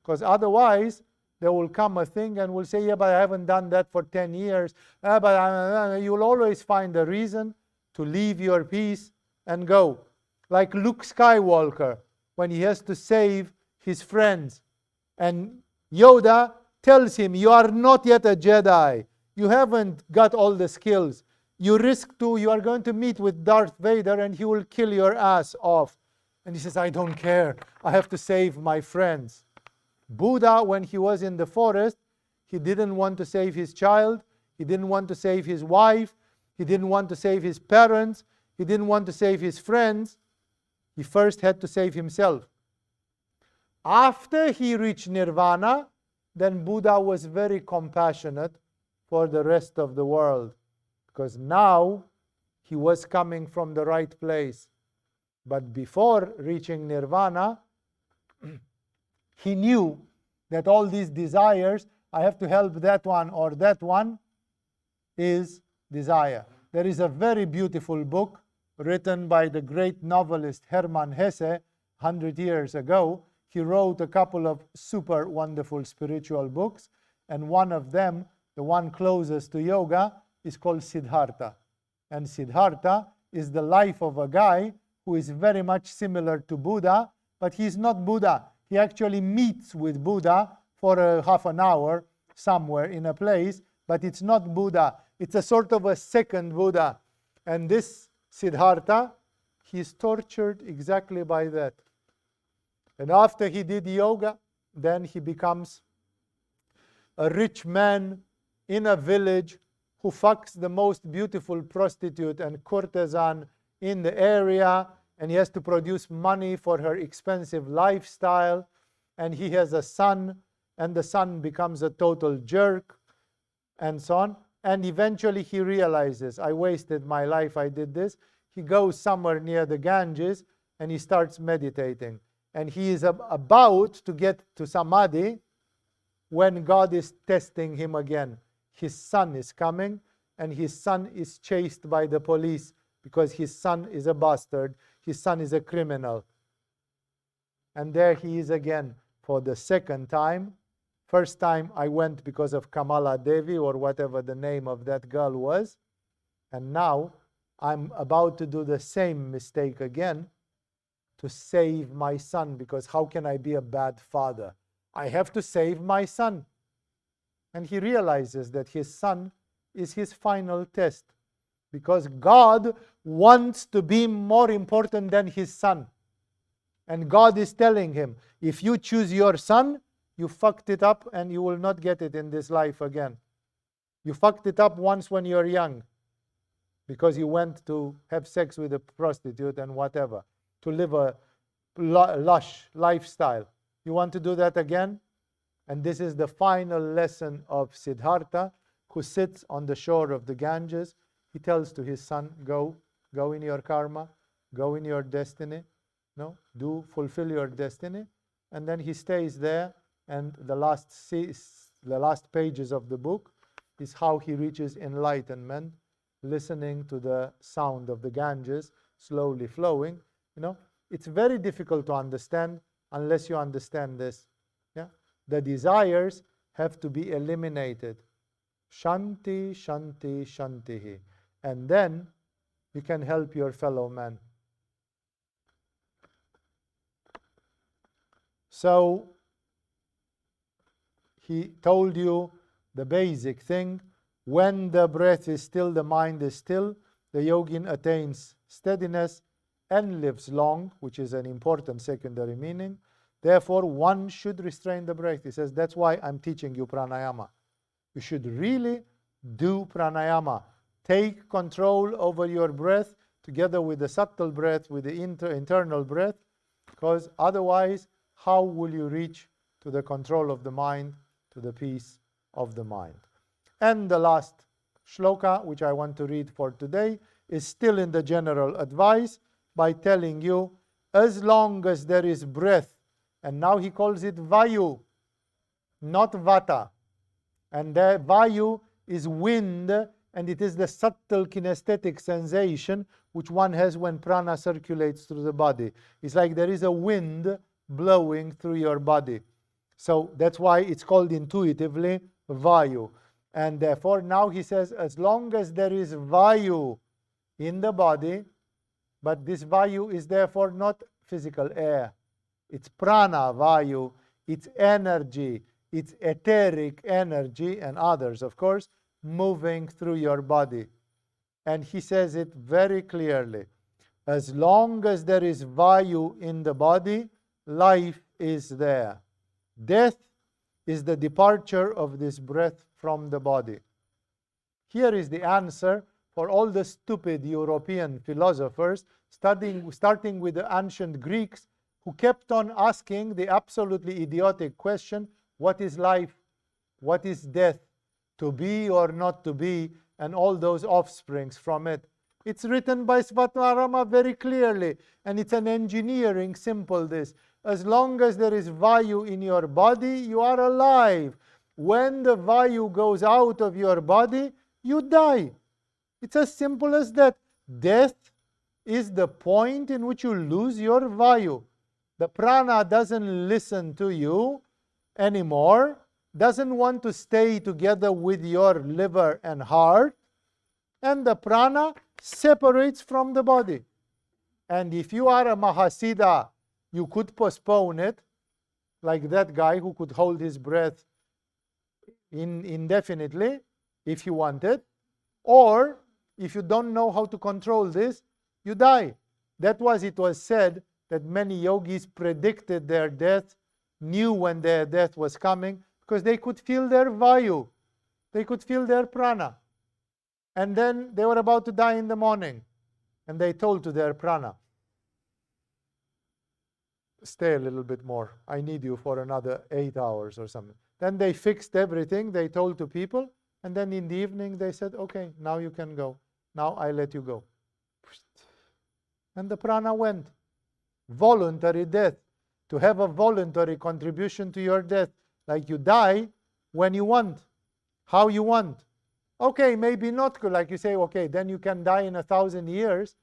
Because otherwise, there will come a thing and we'll say, yeah, but I haven't done that for 10 years. But you'll always find a reason to leave your peace and go. Like Luke Skywalker, when he has to save his friends. And Yoda tells him, you are not yet a Jedi. You haven't got all the skills. You are going to meet with Darth Vader and he will kill your ass off. And he says, I don't care. I have to save my friends. Buddha, when he was in the forest, he didn't want to save his child. He didn't want to save his wife. He didn't want to save his parents. He didn't want to save his friends. He first had to save himself. After he reached nirvana, then Buddha was very compassionate for the rest of the world, because now he was coming from the right place. But before reaching nirvana, he knew that all these desires, I have to help that one or that one, is desire. There is a very beautiful book written by the great novelist Hermann Hesse 100 years ago. He wrote a couple of super wonderful spiritual books, and one of them, the one closest to yoga, is called Siddhartha. And Siddhartha is the life of a guy who is very much similar to Buddha, but he's not Buddha. He actually meets with Buddha for a half an hour somewhere in a place, but it's not Buddha. It's a sort of a second Buddha. And this Siddhartha, he's tortured exactly by that. And after he did yoga, then he becomes a rich man in a village who fucks the most beautiful prostitute and courtesan in the area, and he has to produce money for her expensive lifestyle, and he has a son, and the son becomes a total jerk, and so on. And eventually he realizes, I wasted my life, I did this. He goes somewhere near the Ganges, and he starts meditating. And he is about to get to Samadhi when God is testing him again. His son is coming, and his son is chased by the police because his son is a bastard. His son is a criminal. And there he is again for the second time. First time I went because of Kamala Devi, or whatever the name of that girl was. And now I'm about to do the same mistake again to save my son, because how can I be a bad father? I have to save my son. And he realizes that his son is his final test, because God wants to be more important than his son. And God is telling him, if you choose your son, you fucked it up and you will not get it in this life again. You fucked it up once when you're young, because you went to have sex with a prostitute and whatever, to live a lush lifestyle. You want to do that again? And this is the final lesson of Siddhartha, who sits on the shore of the Ganges. He tells to his son, go in your karma, go in your destiny, fulfill your destiny. And then he stays there, and the last pages of the book is how he reaches enlightenment, listening to the sound of the Ganges slowly flowing. It's very difficult to understand unless you understand this. The desires have to be eliminated. Shanti, shanti, shantihi. And then you can help your fellow man. So he told you the basic thing. When the breath is still, the mind is still, the yogin attains steadiness and lives long, which is an important secondary meaning. Therefore, one should restrain the breath. He says, that's why I'm teaching you pranayama. You should really do pranayama. Take control over your breath together with the subtle breath, with the internal breath, because otherwise, how will you reach to the control of the mind, to the peace of the mind? And the last shloka, which I want to read for today, is still in the general advice by telling you, as long as there is breath, and now he calls it vayu, not vata. And the vayu is wind, and it is the subtle kinesthetic sensation which one has when prana circulates through the body. It's like there is a wind blowing through your body. So that's why it's called intuitively vayu. And therefore now he says, as long as there is vayu in the body, but this vayu is therefore not physical air. It's prana vayu, it's energy, it's etheric energy, and others, of course, moving through your body. And he says it very clearly. As long as there is vayu in the body, life is there. Death is the departure of this breath from the body. Here is the answer for all the stupid European philosophers, starting with the ancient Greeks, who kept on asking the absolutely idiotic question, what is life? What is death? To be or not to be, and all those offsprings from it. It's written by Svatmarama very clearly, and it's an engineering simple this. As long as there is vayu in your body, you are alive. When the vayu goes out of your body, you die. It's as simple as that. Death is the point in which you lose your vayu. The prana doesn't listen to you anymore, doesn't want to stay together with your liver and heart, and the prana separates from the body. And if you are a Mahasiddha, you could postpone it, like that guy who could hold his breath indefinitely if he wanted, or if you don't know how to control this, you die. It was said that many yogis predicted their death, knew when their death was coming, because they could feel their vayu, they could feel their prana. And then they were about to die in the morning, and they told to their prana, stay a little bit more, I need you for another 8 hours or something. Then they fixed everything, they told to people, and then in the evening they said, okay, now you can go, now I let you go. And the prana went. Voluntary death. To have a voluntary contribution to your death, like you die when you want, how you want. Okay, maybe not good, like you say, okay, then you can die in 1,000 years.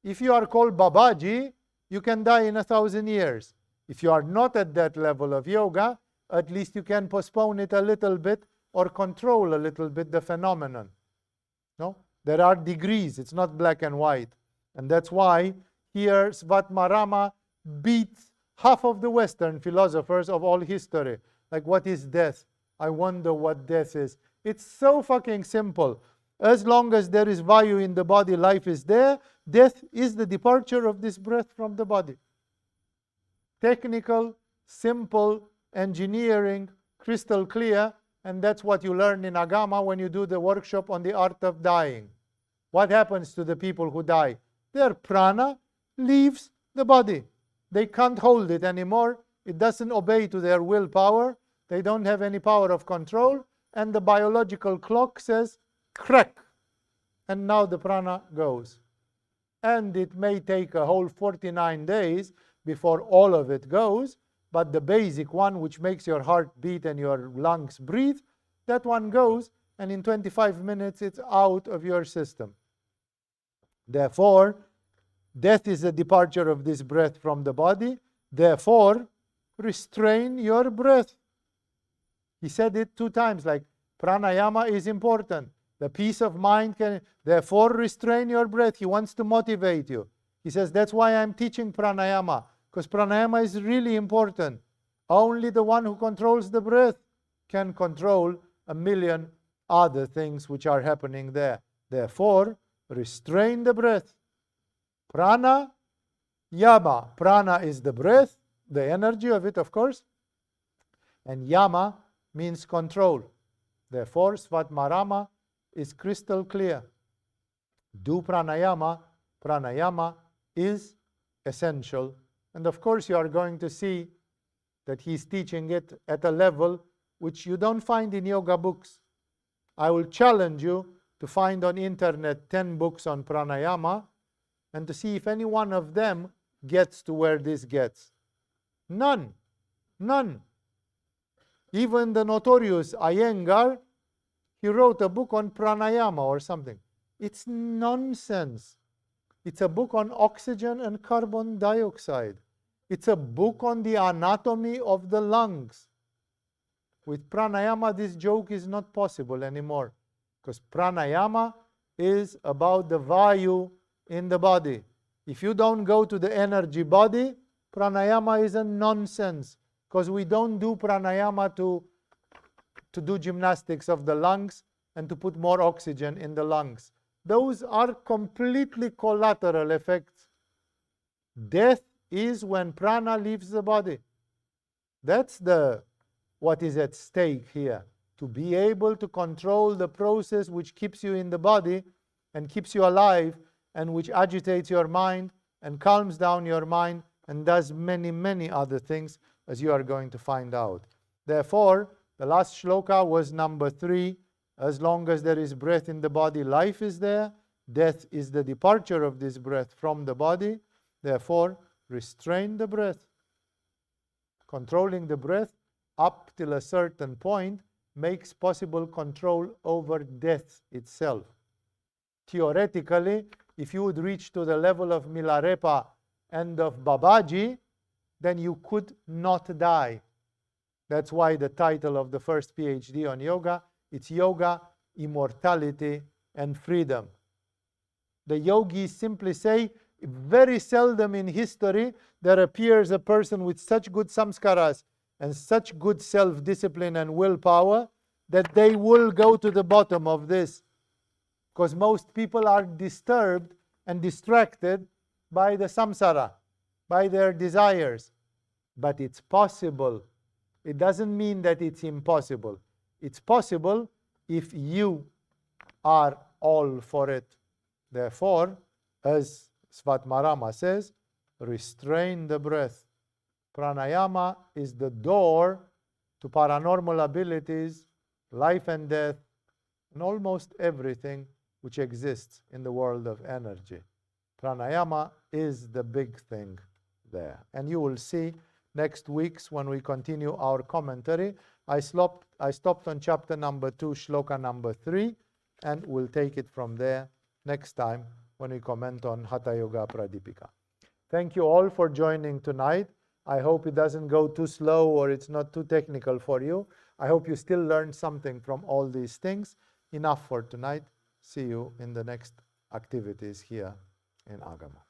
If you are called Babaji, you can die in 1,000 years. If you are not at that level of yoga, at least you can postpone it a little bit or control a little bit the phenomenon. No? There are degrees. It's not black and white. And that's why here Svatmarama beats half of the Western philosophers of all history. Like, what is death? I wonder what death is. It's so fucking simple. As long as there is vayu in the body, life is there. Death is the departure of this breath from the body. Technical, simple, engineering, crystal clear, and that's what you learn in Agama when you do the workshop on the art of dying. What happens to the people who die? Their prana leaves the body. They can't hold it anymore. It doesn't obey to their willpower. They don't have any power of control, and the biological clock says, crack, and now the prana goes. And it may take a whole 49 days before all of it goes, but the basic one, which makes your heart beat and your lungs breathe, that one goes, and in 25 minutes it's out of your system. Therefore, death is the departure of this breath from the body. Therefore, restrain your breath. He said it 2 times, like pranayama is important. The peace of mind can, therefore restrain your breath. He wants to motivate you. He says, that's why I'm teaching pranayama, because pranayama is really important. Only the one who controls the breath can control a million other things which are happening there. Therefore, restrain the breath. Prana, yama. Prana is the breath, the energy of it, of course. And yama means control. Therefore, Svatmarama is crystal clear. Do pranayama. Pranayama is essential. And of course, you are going to see that he's teaching it at a level which you don't find in yoga books. I will challenge you to find on internet 10 books on pranayama and to see if any one of them gets to where this gets. None. None. Even the notorious Iyengar, he wrote a book on pranayama or something. It's nonsense. It's a book on oxygen and carbon dioxide. It's a book on the anatomy of the lungs. With pranayama, this joke is not possible anymore, because pranayama is about the vayu in the body. If you don't go to the energy body, pranayama is a nonsense, because we don't do pranayama to do gymnastics of the lungs and to put more oxygen in the lungs. Those are completely collateral effects. Death is when prana leaves the body. That's what is at stake here. To be able to control the process which keeps you in the body and keeps you alive, and which agitates your mind and calms down your mind and does many, many other things, as you are going to find out. Therefore, the last shloka was number 3. As long as there is breath in the body, life is there. Death is the departure of this breath from the body. Therefore, restrain the breath. Controlling the breath up till a certain point makes possible control over death itself. Theoretically, if you would reach to the level of Milarepa and of Babaji, then you could not die. That's why the title of the first PhD on yoga, it's Yoga, Immortality, and Freedom. The yogis simply say, very seldom in history there appears a person with such good samskaras, and such good self-discipline and willpower that they will go to the bottom of this. Because most people are disturbed and distracted by the samsara, by their desires. But it's possible. It doesn't mean that it's impossible. It's possible if you are all for it. Therefore, as Svatmarama says, restrain the breath. Pranayama is the door to paranormal abilities, life and death, and almost everything which exists in the world of energy. Pranayama is the big thing there. And you will see next week's when we continue our commentary. I stopped on chapter number 2, shloka number 3, and we'll take it from there next time when we comment on Hatha Yoga Pradipika. Thank you all for joining tonight. I hope it doesn't go too slow or it's not too technical for you. I hope you still learned something from all these things. Enough for tonight. See you in the next activities here in Agama.